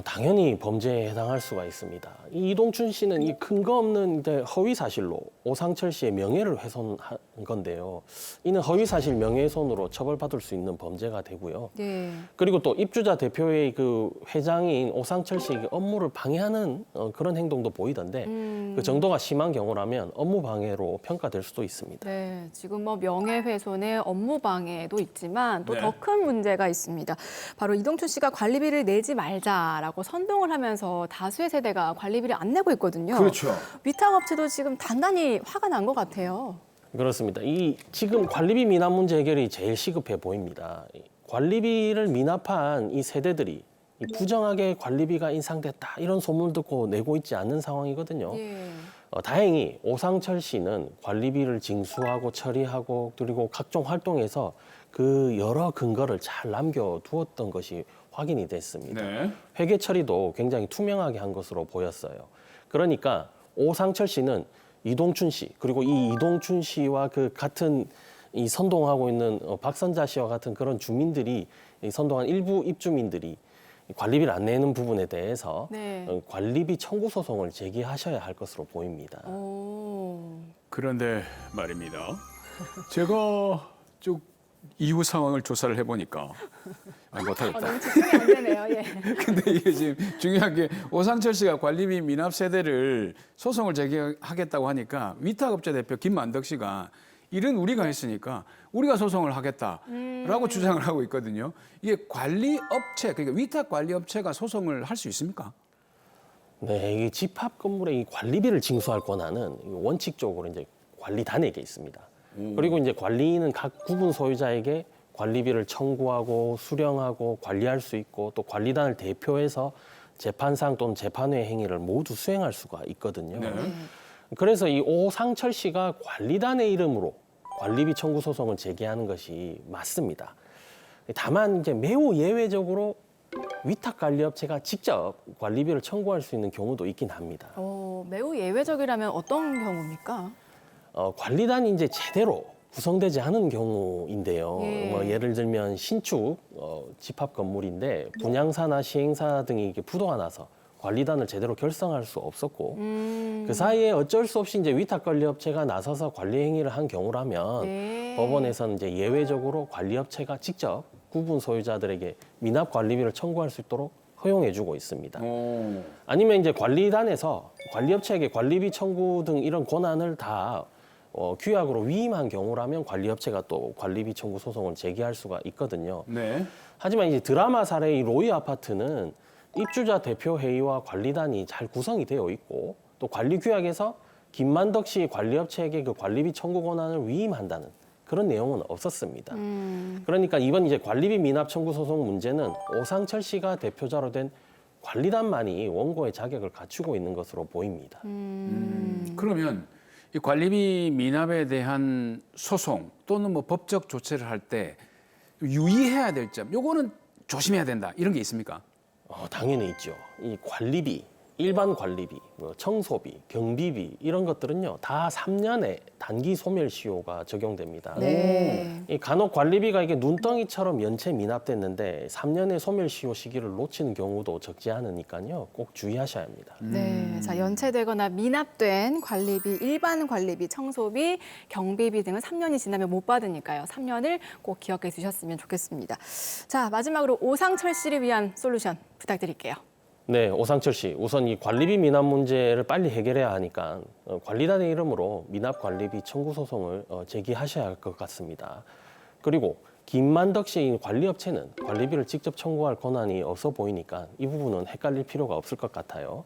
당연히 범죄에 해당할 수가 있습니다. 이 이동춘 씨는 이 근거 없는 이제 허위 사실로 오상철 씨의 명예를 훼손한 건데요. 이는 허위 사실 명예훼손으로 처벌받을 수 있는 범죄가 되고요. 네. 그리고 또 입주자 대표회의 그 회장인 오상철 씨에게 업무를 방해하는 그런 행동도 보이던데 그 정도가 심한 경우라면 업무 방해로 평가될 수도 있습니다. 네, 지금 뭐 명예훼손에 업무방해도 있지만 또 네. 더 큰 문제가 있습니다. 바로 이동춘 씨가 관리비를 내지 말자라고 선동을 하면서 다수의 세대가 관리비를 안 내고 있거든요. 그렇죠. 위탁업체도 지금 단단히 화가 난 것 같아요. 그렇습니다. 이 지금 관리비 미납 문제 해결이 제일 시급해 보입니다. 이 관리비를 미납한 이 세대들이 이 부정하게 관리비가 인상됐다 이런 소문을 듣고 내고 있지 않는 상황이거든요. 예. 다행히 오상철 씨는 관리비를 징수하고 처리하고 그리고 각종 활동에서 그 여러 근거를 잘 남겨두었던 것이 확인이 됐습니다. 네. 회계 처리도 굉장히 투명하게 한 것으로 보였어요. 그러니까 오상철 씨는 이동춘 씨 그리고 이 이동춘 씨와 그 같은 이 선동하고 있는 박선자 씨와 같은 그런 주민들이 이 선동한 일부 입주민들이 관리비를 안 내는 부분에 대해서 네. 관리비 청구 소송을 제기하셔야 할 것으로 보입니다. 그런데 말입니다. 제가 쭉 이후 상황을 조사를 해보니까 못하겠다. 너무 집중이 안 되네요. 예. 근데 이게 지금 중요한 게 오상철 씨가 관리비 미납 세대를 소송을 제기하겠다고 하니까 위탁업체 대표 김만덕 씨가 일은 우리가 했으니까 우리가 소송을 하겠다라고 주장을 하고 있거든요. 이게 관리업체, 그러니까 위탁 관리업체가 소송을 할 수 있습니까? 네, 이 집합 건물의 이 관리비를 징수할 권한은 원칙적으로 이제 관리단에게 있습니다. 그리고 이제 관리인은 각 구분 소유자에게 관리비를 청구하고 수령하고 관리할 수 있고 또 관리단을 대표해서 재판상 또는 재판회 행위를 모두 수행할 수가 있거든요. 네. 그래서 이 오상철 씨가 관리단의 이름으로 관리비 청구 소송을 제기하는 것이 맞습니다. 다만 이제 매우 예외적으로 위탁 관리업체가 직접 관리비를 청구할 수 있는 경우도 있긴 합니다. 매우 예외적이라면 어떤 경우입니까? 관리단이 이제 제대로 구성되지 않은 경우인데요. 예. 예를 들면 신축 집합 건물인데 분양사나 시행사 등이 이게 부도가 나서 관리단을 제대로 결성할 수 없었고 그 사이에 어쩔 수 없이 이제 위탁 관리업체가 나서서 관리 행위를 한 경우라면 네. 법원에서는 이제 예외적으로 관리업체가 직접 구분 소유자들에게 미납 관리비를 청구할 수 있도록 허용해주고 있습니다. 아니면 이제 관리단에서 관리업체에게 관리비 청구 등 이런 권한을 다 규약으로 위임한 경우라면 관리업체가 또 관리비 청구 소송을 제기할 수가 있거든요. 네. 하지만 이제 드라마 사례의 로이 아파트는 입주자 대표 회의와 관리단이 잘 구성이 되어 있고 또 관리 규약에서 김만덕 씨 관리업체에게 그 관리비 청구 권한을 위임한다는 그런 내용은 없었습니다. 그러니까 이번 이제 관리비 미납 청구 소송 문제는 오상철 씨가 대표자로 된 관리단만이 원고의 자격을 갖추고 있는 것으로 보입니다. 그러면 이 관리비 미납에 대한 소송 또는 뭐 법적 조치를 할 때 유의해야 될 점, 요거는 조심해야 된다 이런 게 있습니까? 당연히 있죠. 이 관리비, 일반 관리비, 뭐 청소비, 경비비 이런 것들은요 다 3년의 단기 소멸시효가 적용됩니다. 네. 이 간혹 관리비가 이게 눈덩이처럼 연체 미납됐는데 3년의 소멸시효 시기를 놓치는 경우도 적지 않으니까요 꼭 주의하셔야 합니다. 네, 자 연체되거나 미납된 관리비, 일반 관리비, 청소비, 경비비 등은 3년이 지나면 못 받으니까요. 3년을 꼭 기억해 두셨으면 좋겠습니다. 자 마지막으로 오상철 씨를 위한 솔루션 부탁드릴게요. 네, 오상철 씨. 우선 이 관리비 미납 문제를 빨리 해결해야 하니까 관리단의 이름으로 미납 관리비 청구 소송을 제기하셔야 할 것 같습니다. 그리고 김만덕 씨의 관리업체는 관리비를 직접 청구할 권한이 없어 보이니까 이 부분은 헷갈릴 필요가 없을 것 같아요.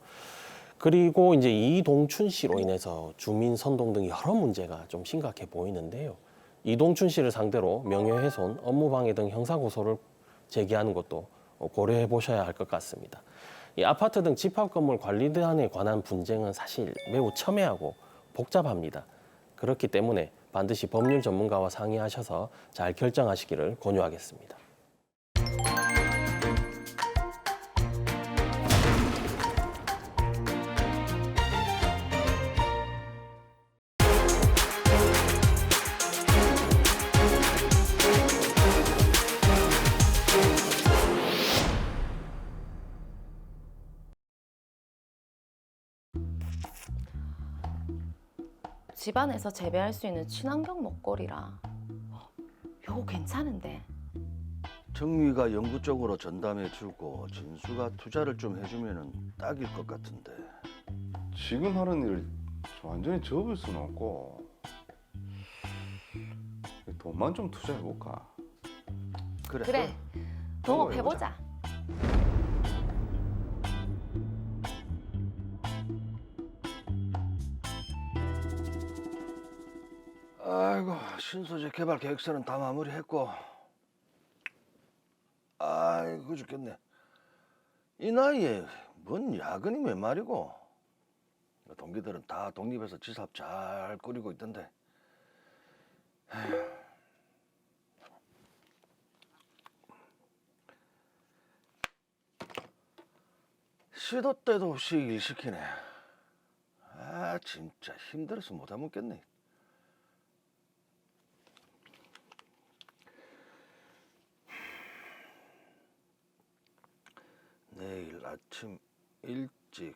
그리고 이제 이동춘 씨로 인해서 주민 선동 등 여러 문제가 좀 심각해 보이는데요. 이동춘 씨를 상대로 명예훼손, 업무방해 등 형사고소를 제기하는 것도 고려해 보셔야 할 것 같습니다. 이 아파트 등 집합건물 관리단에 관한 분쟁은 사실 매우 첨예하고 복잡합니다. 그렇기 때문에 반드시 법률 전문가와 상의하셔서 잘 결정하시기를 권유하겠습니다. 집안에서 재배할 수 있는 친환경 먹거리라. 요거 괜찮은데. 정미가 연구 쪽으로 전담해주고 진수가 투자를 좀 해주면은 딱일 것 같은데. 지금 하는 일을 완전히 접을 수는 없고 돈만 좀 투자해볼까? 그래. 동업해보자. 아이고, 신소재 개발 계획서는 다 마무리했고. 아이고 죽겠네. 이 나이에 뭔 야근이 몇 말이고. 동기들은 다 독립해서 지사업 잘 꾸리고 있던데. 에휴. 시도 때도 없이 일 시키네. 아 진짜 힘들어서 못 하겠네. 내일 아침 일찍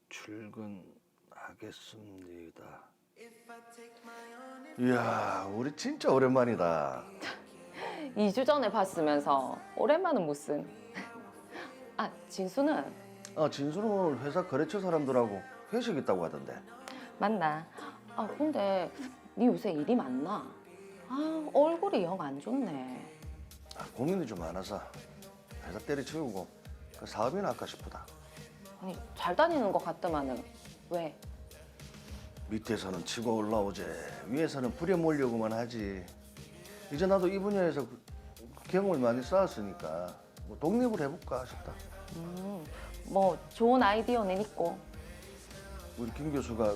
출근하겠습니다. 이야, 우리 진짜 오랜만이다. 2주 전에 봤으면서 오랜만은 무슨. 아, 진수는? 진수는 오늘 회사 거래처 사람들하고 회식 있다고 하던데. 맞나? 아, 근데 네 요새 일이 많나? 아, 얼굴이 영 안 좋네. 고민이 좀 많아서 회사 때려치우고 그 사업이나 할까 싶다. 아니, 잘 다니는 것 같더만은. 왜? 밑에서는 치고 올라오지, 위에서는 부려 몰려고만 하지. 이제 나도 이 분야에서 경험을 많이 쌓았으니까 뭐 독립을 해볼까 싶다. 뭐 좋은 아이디어는 있고. 우리 김 교수가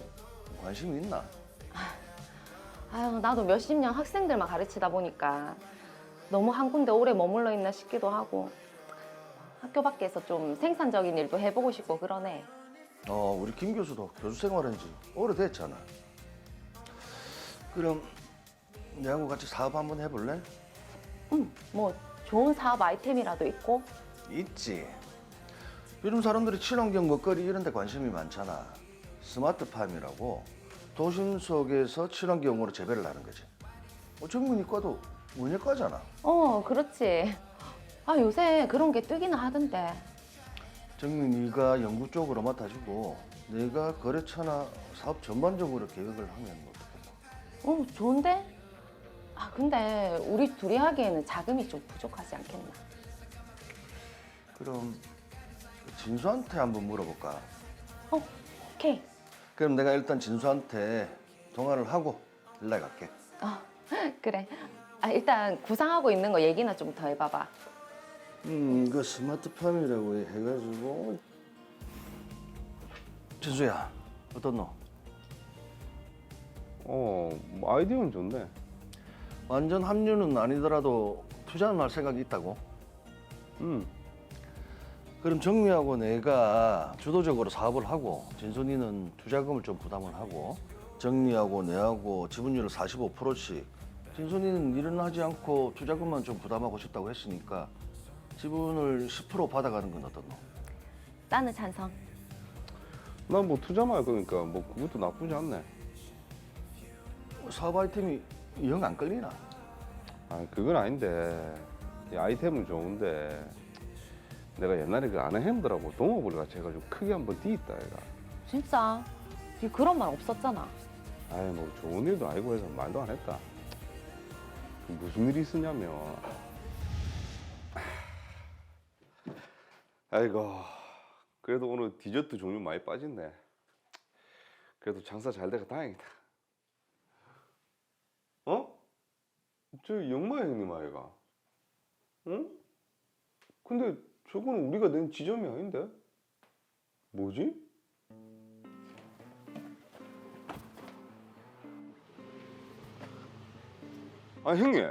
관심이 있나? 아유, 나도 몇십 년 학생들만 가르치다 보니까 너무 한 군데 오래 머물러 있나 싶기도 하고 학교 밖에서 좀 생산적인 일도 해보고 싶고 그러네. 우리 김 교수도 교수 생활한 지 오래됐잖아. 그럼 내하고 같이 사업 한번 해볼래? 응, 뭐 좋은 사업 아이템이라도 있고. 있지. 요즘 사람들이 친환경 먹거리 이런 데 관심이 많잖아. 스마트팜이라고 도심 속에서 친환경으로 재배를 하는 거지. 정문이과도 문예과잖아. 그렇지. 아, 요새 그런 게 뜨기는 하던데. 정민이가 연구 쪽으로 맡아주고 내가 거래처나 사업 전반적으로 계획을 하면 어떻겠나? 좋은데? 아, 근데 우리 둘이 하기에는 자금이 좀 부족하지 않겠나? 그럼 진수한테 한번 물어볼까? 오케이. 그럼 내가 일단 진수한테 통화를 하고 연락할게. 그래. 아, 일단 구상하고 있는 거 얘기나 좀 더 해봐봐. 그 스마트팜이라고 해가지고. 진수야, 어떻노? 뭐 아이디어는 좋네. 완전 합류는 아니더라도 투자는 할 생각이 있다고? 그럼 정미하고 내가 주도적으로 사업을 하고 진순이는 투자금을 좀 부담을 하고 정미하고 내하고 지분율을 45%씩. 진순이는 일은 하지 않고 투자금만 좀 부담하고 싶다고 했으니까 지분을 10% 받아가는 건 어떻노? 나는 찬성. 난 뭐 투자만 할 거니까 뭐 그것도 나쁘지 않네. 사업 아이템이 영 안 끌리나? 그건 아닌데 이 아이템은 좋은데 내가 옛날에 그 아는 형들하고 동업을 같이 해가지고 크게 한번 뒤있다 얘가. 진짜? 네 그런 말 없었잖아. 뭐 좋은 일도 아니고 해서 말도 안 했다. 무슨 일이 있었냐면 아이고 그래도 오늘 디저트 종류 많이 빠졌네. 그래도 장사 잘 돼서 다행이다. 저 영마 형님 아이가? 응? 근데 저거는 우리가 낸 지점이 아닌데? 뭐지? 아 형님,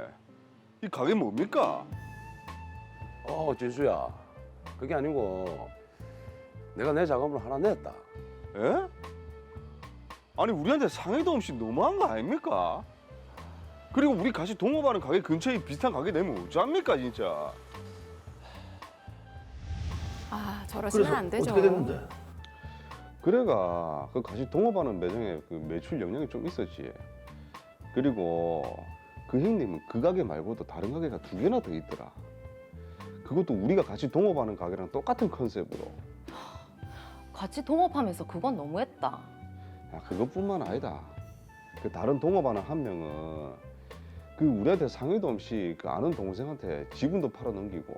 이 가게 뭡니까? 진수야, 그게 아니고 내가 내 자금으로 하나 냈다. 에? 아니 우리한테 상의도 없이 너무한 거 아닙니까? 그리고 우리 같이 동업하는 가게 근처에 비슷한 가게 내면 어쩝니까 진짜? 아, 저러시면 안 되죠. 어떻게 됐는데? 그래가 그 같이 동업하는 매장에 그 매출 영향이 좀 있었지. 그리고 그 형님은 그 가게 말고도 다른 가게가 2개나 더 있더라. 그것도 우리가 같이 동업하는 가게랑 똑같은 컨셉으로. 같이 동업하면서 그건 너무했다. 야, 그것뿐만 아니다. 그 다른 동업하는 한 명은 그 우리한테 상의도 없이 그 아는 동생한테 지분도 팔아 넘기고.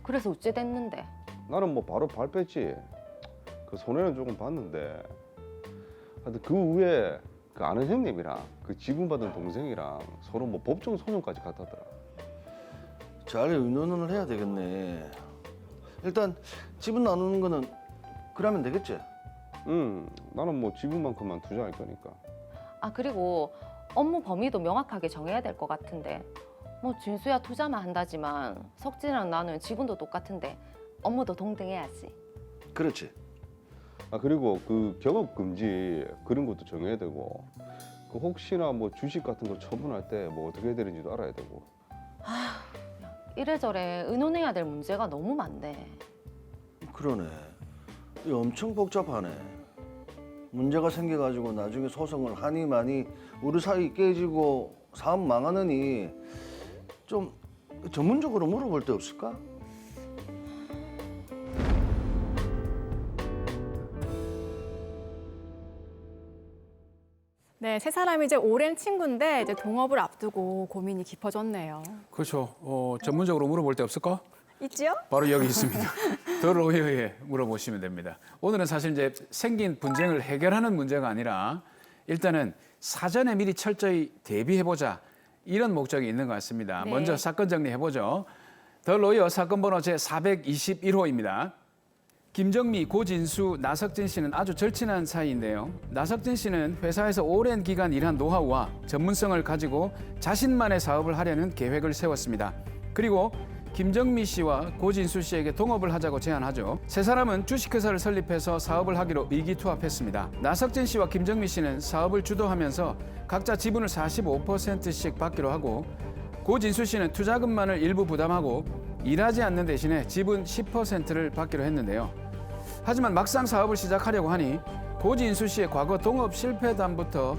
그래서 어째 됐는데? 나는 뭐 바로 발 뺐지. 그 손해는 조금 봤는데. 하여튼 그 후에 그 아는 형님이랑 그 지분 받은 동생이랑 서로 뭐 법정 소송까지 갔다더라. 잘 의논을 해야 되겠네. 일단 지분 나누는 거는 그러면 되겠지? 나는 뭐 지분만큼만 투자할 거니까. 아, 그리고 업무 범위도 명확하게 정해야 될 것 같은데. 뭐 진수야 투자만 한다지만 석진이랑 나는 지분도 똑같은데 업무도 동등해야지. 그렇지. 아 그리고 그 경업 금지 그런 것도 정해야 되고. 그 혹시나 뭐 주식 같은 거 처분할 때 뭐 어떻게 해야 되는지도 알아야 되고. 이래저래 의논해야 될 문제가 너무 많네. 그러네. 이 엄청 복잡하네. 문제가 생겨가지고 나중에 소송을 하니 많이 우리 사이 깨지고 사업 망하느니 좀 전문적으로 물어볼 데 없을까? 네, 세 사람이 이제 오랜 친구인데 이제 동업을 앞두고 고민이 깊어졌네요. 그렇죠. 전문적으로 물어볼 데 없을까? 있지요? 바로 여기 있습니다. 더 로이어에 물어보시면 됩니다. 오늘은 사실 이제 생긴 분쟁을 해결하는 문제가 아니라 일단은 사전에 미리 철저히 대비해보자 이런 목적이 있는 것 같습니다. 네. 먼저 사건 정리해보죠. 더 로이어 사건 번호 제421호입니다. 김정미, 고진수, 나석진 씨는 아주 절친한 사이인데요. 나석진 씨는 회사에서 오랜 기간 일한 노하우와 전문성을 가지고 자신만의 사업을 하려는 계획을 세웠습니다. 그리고 김정미 씨와 고진수 씨에게 동업을 하자고 제안하죠. 세 사람은 주식회사를 설립해서 사업을 하기로 의기투합했습니다. 나석진 씨와 김정미 씨는 사업을 주도하면서 각자 지분을 45%씩 받기로 하고 고진수 씨는 투자금만을 일부 부담하고 일하지 않는 대신에 지분 10%를 받기로 했는데요. 하지만 막상 사업을 시작하려고 하니 고진수 씨의 과거 동업 실패담부터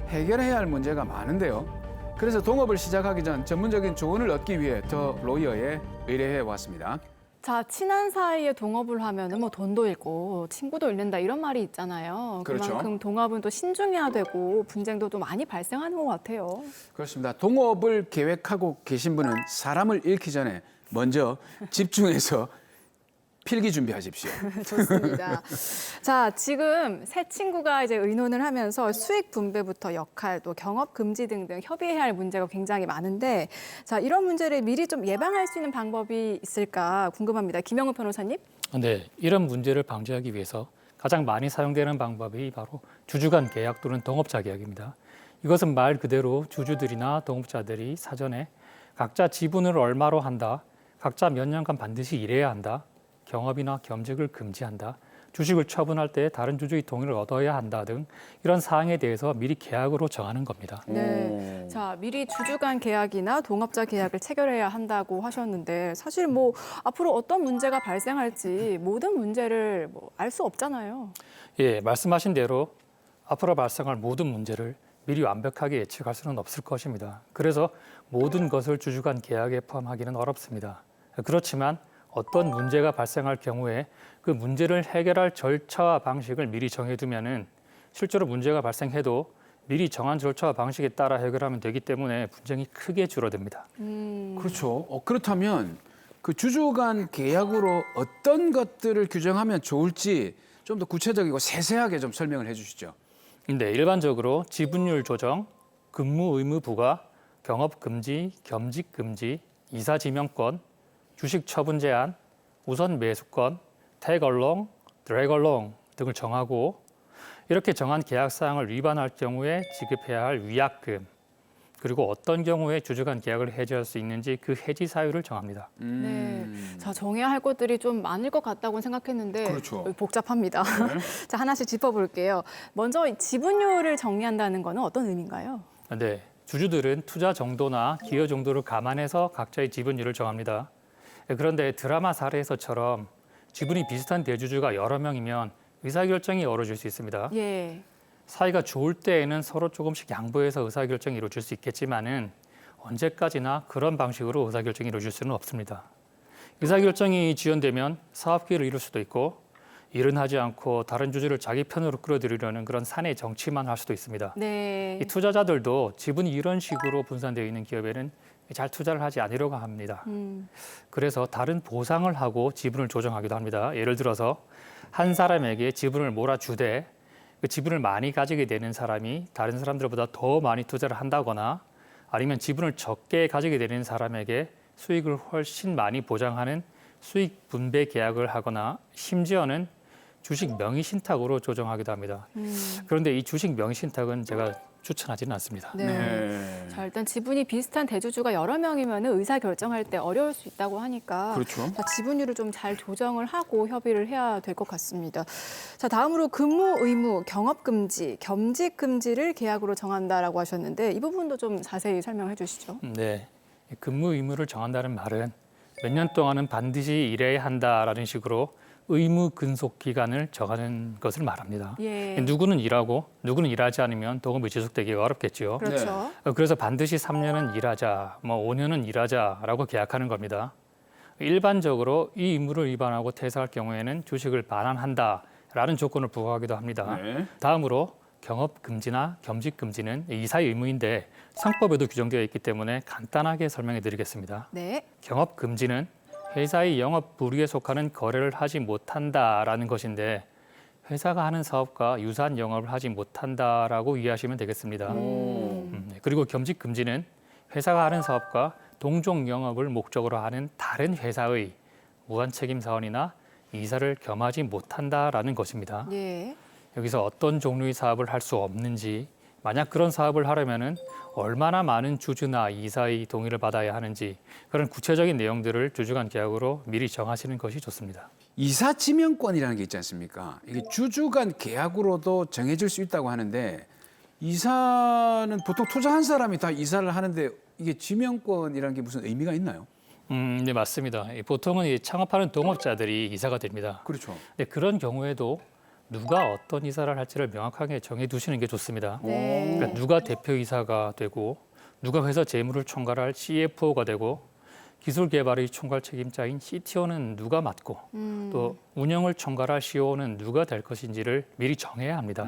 해결해야 할 문제가 많은데요. 그래서 동업을 시작하기 전 전문적인 조언을 얻기 위해 더 로이어에 의뢰해 왔습니다. 자, 친한 사이에 동업을 하면은 뭐 돈도 잃고 친구도 잃는다 이런 말이 있잖아요. 그렇죠. 그만큼 동업은 또 신중해야 되고 분쟁도 또 많이 발생하는 것 같아요. 그렇습니다. 동업을 계획하고 계신 분은 사람을 잃기 전에 먼저 집중해서 필기 준비하십시오. 좋습니다. 자, 지금 세 친구가 이제 의논을 하면서 수익 분배부터 역할, 또 경업 금지 등등 협의해야 할 문제가 굉장히 많은데, 자, 이런 문제를 미리 좀 예방할 수 있는 방법이 있을까 궁금합니다. 김영우 변호사님. 네, 이런 문제를 방지하기 위해서 가장 많이 사용되는 방법이 바로 주주간 계약 또는 동업자 계약입니다. 이것은 말 그대로 주주들이나 동업자들이 사전에 각자 지분을 얼마로 한다, 각자 몇 년간 반드시 일해야 한다, 경업이나 겸직을 금지한다, 주식을 처분할 때 다른 주주의 동의를 얻어야 한다 등 이런 사항에 대해서 미리 계약으로 정하는 겁니다. 네. 자, 미리 주주간 계약이나 동업자 계약을 체결해야 한다고 하셨는데 사실 뭐 앞으로 어떤 문제가 발생할지 모든 문제를 알 수 없잖아요. 예, 말씀하신 대로 앞으로 발생할 모든 문제를 미리 완벽하게 예측할 수는 없을 것입니다. 그래서 모든 것을 주주간 계약에 포함하기는 어렵습니다. 그렇지만 어떤 문제가 발생할 경우에 그 문제를 해결할 절차와 방식을 미리 정해두면은 실제로 문제가 발생해도 미리 정한 절차와 방식에 따라 해결하면 되기 때문에 분쟁이 크게 줄어듭니다. 그렇죠. 그렇다면 그 주주 간 계약으로 어떤 것들을 규정하면 좋을지 좀 더 구체적이고 세세하게 좀 설명을 해주시죠. 네, 일반적으로 지분율 조정, 근무 의무 부과, 경업 금지, 겸직 금지, 이사 지명권, 주식 처분 제한, 우선 매수권, 태걸롱, 드래걸롱 등을 정하고 이렇게 정한 계약 사항을 위반할 경우에 지급해야 할 위약금, 그리고 어떤 경우에 주주 간 계약을 해지할 수 있는지 그 해지 사유를 정합니다. 네, 자 정해야 할 것들이 좀 많을 것 같다고 생각했는데 그렇죠. 복잡합니다. 자 하나씩 짚어볼게요. 먼저 지분율을 정리한다는 거는 어떤 의미인가요? 네, 주주들은 투자 정도나 기여 정도를 감안해서 각자의 지분율을 정합니다. 그런데 드라마 사례에서처럼 지분이 비슷한 대주주가 여러 명이면 의사결정이 어려워질 수 있습니다. 예. 사이가 좋을 때에는 서로 조금씩 양보해서 의사결정이 이루어질 수 있겠지만은 언제까지나 그런 방식으로 의사결정이 이루어질 수는 없습니다. 의사결정이 지연되면 사업 기회를 잃을 수도 있고 일은 하지 않고 다른 주주를 자기 편으로 끌어들이려는 그런 사내 정치만 할 수도 있습니다. 네. 이 투자자들도 지분이 이런 식으로 분산되어 있는 기업에는 잘 투자를 하지 않으려고 합니다. 그래서 다른 보상을 하고 지분을 조정하기도 합니다. 예를 들어서 한 사람에게 지분을 몰아주되 그 지분을 많이 가지게 되는 사람이 다른 사람들보다 더 많이 투자를 한다거나 아니면 지분을 적게 가지게 되는 사람에게 수익을 훨씬 많이 보장하는 수익 분배 계약을 하거나 심지어는 주식 명의 신탁으로 조정하기도 합니다. 그런데 이 주식 명의 신탁은 제가 추천하지는 않습니다. 네. 자 일단 지분이 비슷한 대주주가 여러 명이면 의사 결정할 때 어려울 수 있다고 하니까 그렇죠. 자, 지분율을 좀 잘 조정을 하고 협의를 해야 될 것 같습니다. 자 다음으로 근무 의무, 경업 금지, 겸직 금지를 계약으로 정한다라고 하셨는데 이 부분도 좀 자세히 설명해 주시죠. 네, 근무 의무를 정한다는 말은 몇 년 동안은 반드시 일해야 한다라는 식으로 의무 근속 기간을 정하는 것을 말합니다. 예. 누구는 일하고 누구는 일하지 않으면 동업이 지속되기가 어렵겠죠. 그렇죠. 그래서 반드시 3년은 일하자, 5년은 일하자라고 계약하는 겁니다. 일반적으로 이 의무를 위반하고 퇴사할 경우에는 주식을 반환한다라는 조건을 부과하기도 합니다. 네. 다음으로 경업 금지나 겸직 금지는 이사의 의무인데 상법에도 규정되어 있기 때문에 간단하게 설명해 드리겠습니다. 네. 경업 금지는 회사의 영업 부류에 속하는 거래를 하지 못한다라는 것인데 회사가 하는 사업과 유사한 영업을 하지 못한다라고 이해하시면 되겠습니다. 그리고 겸직 금지는 회사가 하는 사업과 동종 영업을 목적으로 하는 다른 회사의 무한 책임 사원이나 이사를 겸하지 못한다라는 것입니다. 예. 여기서 어떤 종류의 사업을 할 수 없는지, 만약 그런 사업을 하려면은 얼마나 많은 주주나 이사의 동의를 받아야 하는지 그런 구체적인 내용들을 주주 간 계약으로 미리 정하시는 것이 좋습니다. 이사 지명권이라는 게 있지 않습니까? 이게 주주 간 계약으로도 정해질 수 있다고 하는데 이사는 보통 투자한 사람이 다 이사를 하는데 이게 지명권이라는 게 무슨 의미가 있나요? 네, 맞습니다. 보통은 이 창업하는 동업자들이 이사가 됩니다. 그렇죠. 근데 그런 경우에도 누가 어떤 이사를 할지를 명확하게 정해두시는 게 좋습니다. 네. 그러니까 누가 대표이사가 되고 누가 회사 재무를 총괄할 CFO가 되고 기술 개발의 총괄 책임자인 CTO는 누가 맡고 또 운영을 총괄할 CO는 누가 될 것인지를 미리 정해야 합니다.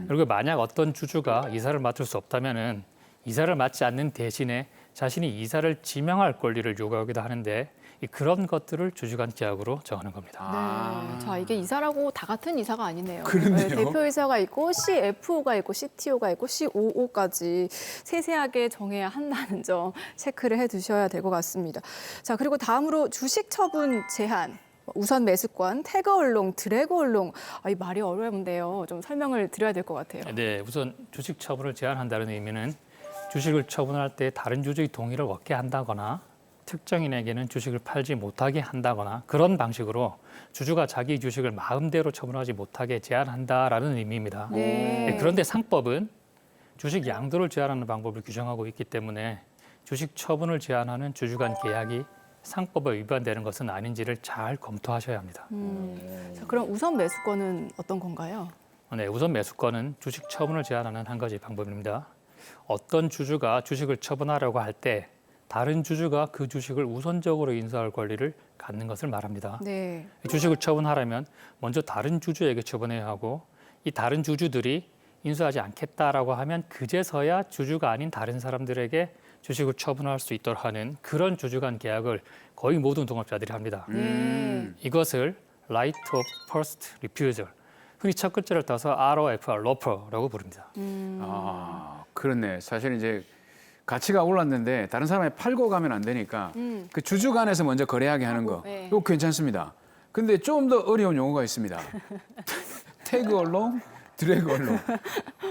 그리고 만약 어떤 주주가 이사를 맡을 수 없다면은 이사를 맡지 않는 대신에 자신이 이사를 지명할 권리를 요구하기도 하는데 그런 것들을 주주 간 계약으로 정하는 겁니다. 네. 자 이게 이사라고 다 같은 이사가 아니네요. 그러네요. 네, 대표이사가 있고 CFO가 있고 CTO가 있고 COO까지 세세하게 정해야 한다는 점 체크를 해두셔야 될 것 같습니다. 자 그리고 다음으로 주식 처분 제한. 우선 매수권, 태거 얼롱, 드래그 얼롱. 이 말이 어려운데요. 좀 설명을 드려야 될 것 같아요. 네, 우선 주식 처분을 제한한다는 의미는 주식을 처분할 때 다른 주주의 동의를 얻게 한다거나 특정인에게는 주식을 팔지 못하게 한다거나 그런 방식으로 주주가 자기 주식을 마음대로 처분하지 못하게 제한한다라는 의미입니다. 네. 그런데 상법은 주식 양도를 제한하는 방법을 규정하고 있기 때문에 주식 처분을 제한하는 주주 간 계약이 상법에 위반되는 것은 아닌지를 잘 검토하셔야 합니다. 자, 그럼 우선 매수권은 어떤 건가요? 네, 우선 매수권은 주식 처분을 제한하는 한 가지 방법입니다. 어떤 주주가 주식을 처분하려고 할 때 다른 주주가 그 주식을 우선적으로 인수할 권리를 갖는 것을 말합니다. 네. 주식을 처분하려면 먼저 다른 주주에게 처분해야 하고 이 다른 주주들이 인수하지 않겠다라고 하면 그제서야 주주가 아닌 다른 사람들에게 주식을 처분할 수 있도록 하는 그런 주주 간 계약을 거의 모든 동업자들이 합니다. 이것을 Right of First Refusal, 흔히 첫 글자를 따서 ROFR, ROFR라고 부릅니다. 아, 그렇네. 사실 이제 가치가 올랐는데 다른 사람이 팔고 가면 안 되니까 그 주주 간에서 먼저 거래하게 하는 거. 네. 이거 괜찮습니다. 근데 좀 더 어려운 용어가 있습니다. 태그 얼롱, 드래그 얼롱.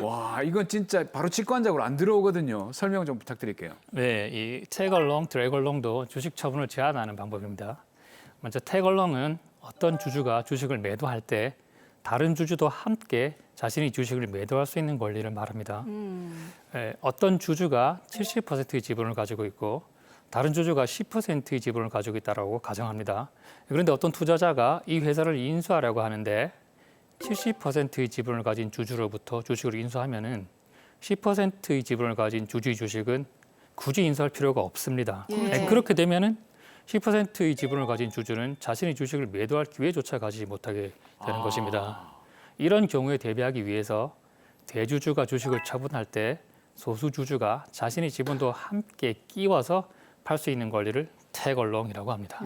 와, 이건 진짜 바로 직관적으로 안 들어오거든요. 설명 좀 부탁드릴게요. 네, 이 태걸롱, 드래걸롱도 주식 처분을 제한하는 방법입니다. 먼저 태걸롱은 어떤 주주가 주식을 매도할 때 다른 주주도 함께 자신이 주식을 매도할 수 있는 권리를 말합니다. 어떤 주주가 70%의 지분을 가지고 있고 다른 주주가 10%의 지분을 가지고 있다고 가정합니다. 그런데 어떤 투자자가 이 회사를 인수하려고 하는데 70%의 지분을 가진 주주로부터 주식을 인수하면은 10%의 지분을 가진 주주의 주식은 굳이 인수할 필요가 없습니다. 예. 그렇게 되면은 10%의 지분을 가진 주주는 자신의 주식을 매도할 기회조차 가지지 못하게 되는 것입니다. 이런 경우에 대비하기 위해서 대주주가 주식을 처분할 때 소수 주주가 자신의 지분도 함께 끼워서 팔 수 있는 권리를 태걸롱이라고 합니다.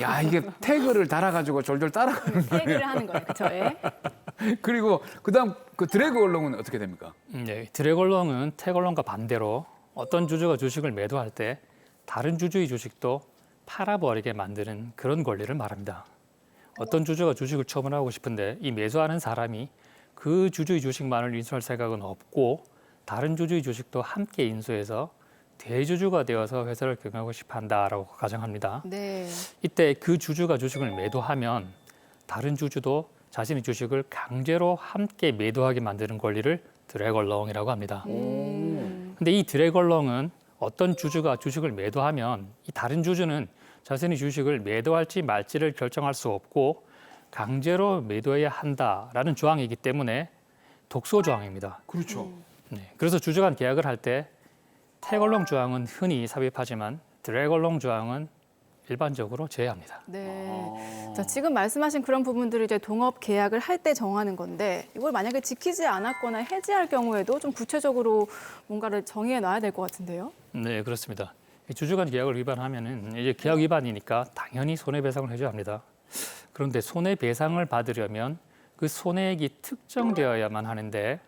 야, 이게 태그를 달아가지고 졸졸 따라가는 거예요. 태그를 하는 거예요, 그렇죠? 예. 그리고 그다음 그 드래그 얼롱은 어떻게 됩니까? 네, 드래걸롱은 태걸롱과 반대로 어떤 주주가 주식을 매도할 때 다른 주주의 주식도 팔아버리게 만드는 그런 권리를 말합니다. 어떤 주주가 주식을 처분하고 싶은데 이 매수하는 사람이 그 주주의 주식만을 인수할 생각은 없고 다른 주주의 주식도 함께 인수해서 대주주가 되어서 회사를 경영하고 싶어 한다라고 가정합니다. 네. 이때 그 주주가 주식을 매도하면 다른 주주도 자신의 주식을 강제로 함께 매도하게 만드는 권리를 드래걸롱이라고 합니다. 근데 이 드래걸롱은 어떤 주주가 주식을 매도하면 이 다른 주주는 자신의 주식을 매도할지 말지를 결정할 수 없고 강제로 매도해야 한다라는 조항이기 때문에 독소 조항입니다. 그렇죠. 네, 그래서 주주 간 계약을 할 때 태걸롱 조항은 흔히 삽입하지만 드래걸롱 조항은 일반적으로 제외합니다. 네. 자, 지금 말씀하신 그런 부분들을 이제 동업 계약을 할 때 정하는 건데 이걸 만약에 지키지 않았거나 해지할 경우에도 좀 구체적으로 뭔가를 정의해 놔야 될 것 같은데요. 네, 그렇습니다. 주주 간 계약을 위반하면은 이제 계약 위반이니까 당연히 손해배상을 해줘야 합니다. 그런데 손해배상을 받으려면 그 손해액이 특정되어야만 하는데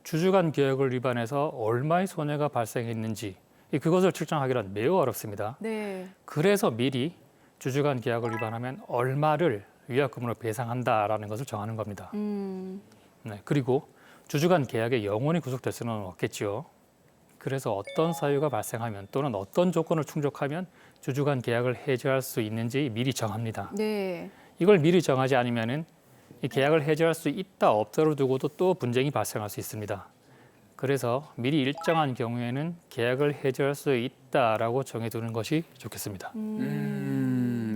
주주 간 계약을 위반해서 얼마의 손해가 발생했는지 그것을 측정하기란 매우 어렵습니다. 네. 그래서 미리 주주 간 계약을 위반하면 얼마를 위약금으로 배상한다라는 것을 정하는 겁니다. 네, 그리고 주주 간 계약에 영원히 구속될 수는 없겠지요. 그래서 어떤 사유가 발생하면 또는 어떤 조건을 충족하면 주주 간 계약을 해지할 수 있는지 미리 정합니다. 네. 이걸 미리 정하지 않으면은 이 계약을 해지할 수 있다 없다로 두고도 또 분쟁이 발생할 수 있습니다. 그래서 미리 일정한 경우에는 계약을 해지할 수 있다라고 정해두는 것이 좋겠습니다.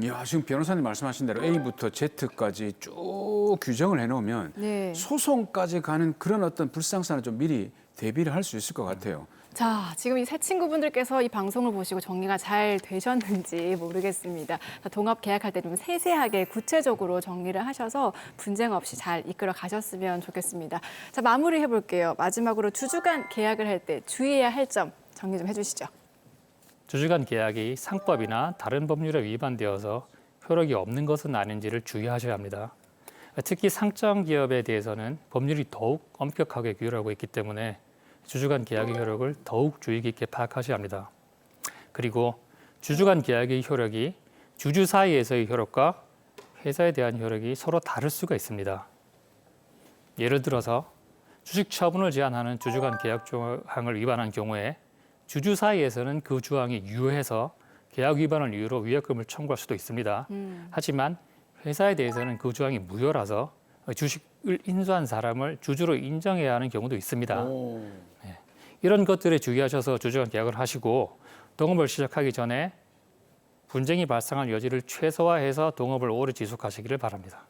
야, 지금 변호사님 말씀하신 대로 A부터 Z까지 쭉 규정을 해놓으면 네. 소송까지 가는 그런 어떤 불상사는 좀 미리 대비를 할 수 있을 것 같아요. 자, 지금 이 세 친구분들께서 이 방송을 보시고 정리가 잘 되셨는지 모르겠습니다. 자, 동업 계약할 때 좀 세세하게 구체적으로 정리를 하셔서 분쟁 없이 잘 이끌어 가셨으면 좋겠습니다. 자, 마무리해 볼게요. 마지막으로 주주 간 계약을 할 때 주의해야 할 점 정리 좀 해주시죠. 주주 간 계약이 상법이나 다른 법률에 위반되어서 효력이 없는 것은 아닌지를 주의하셔야 합니다. 특히 상장 기업에 대해서는 법률이 더욱 엄격하게 규율하고 있기 때문에 주주 간 계약의 효력을 더욱 주의 깊게 파악하셔야 합니다. 그리고 주주 간 계약의 효력이 주주 사이에서의 효력과 회사에 대한 효력이 서로 다를 수가 있습니다. 예를 들어서 주식 처분을 제한하는 주주 간 계약 조항을 위반한 경우에 주주 사이에서는 그 조항이 유효해서 계약 위반을 이유로 위약금을 청구할 수도 있습니다. 하지만 회사에 대해서는 그 조항이 무효라서 주식을 인수한 사람을 주주로 인정해야 하는 경우도 있습니다. 네. 이런 것들에 주의하셔서 주주 간 계약을 하시고 동업을 시작하기 전에 분쟁이 발생할 여지를 최소화해서 동업을 오래 지속하시기를 바랍니다.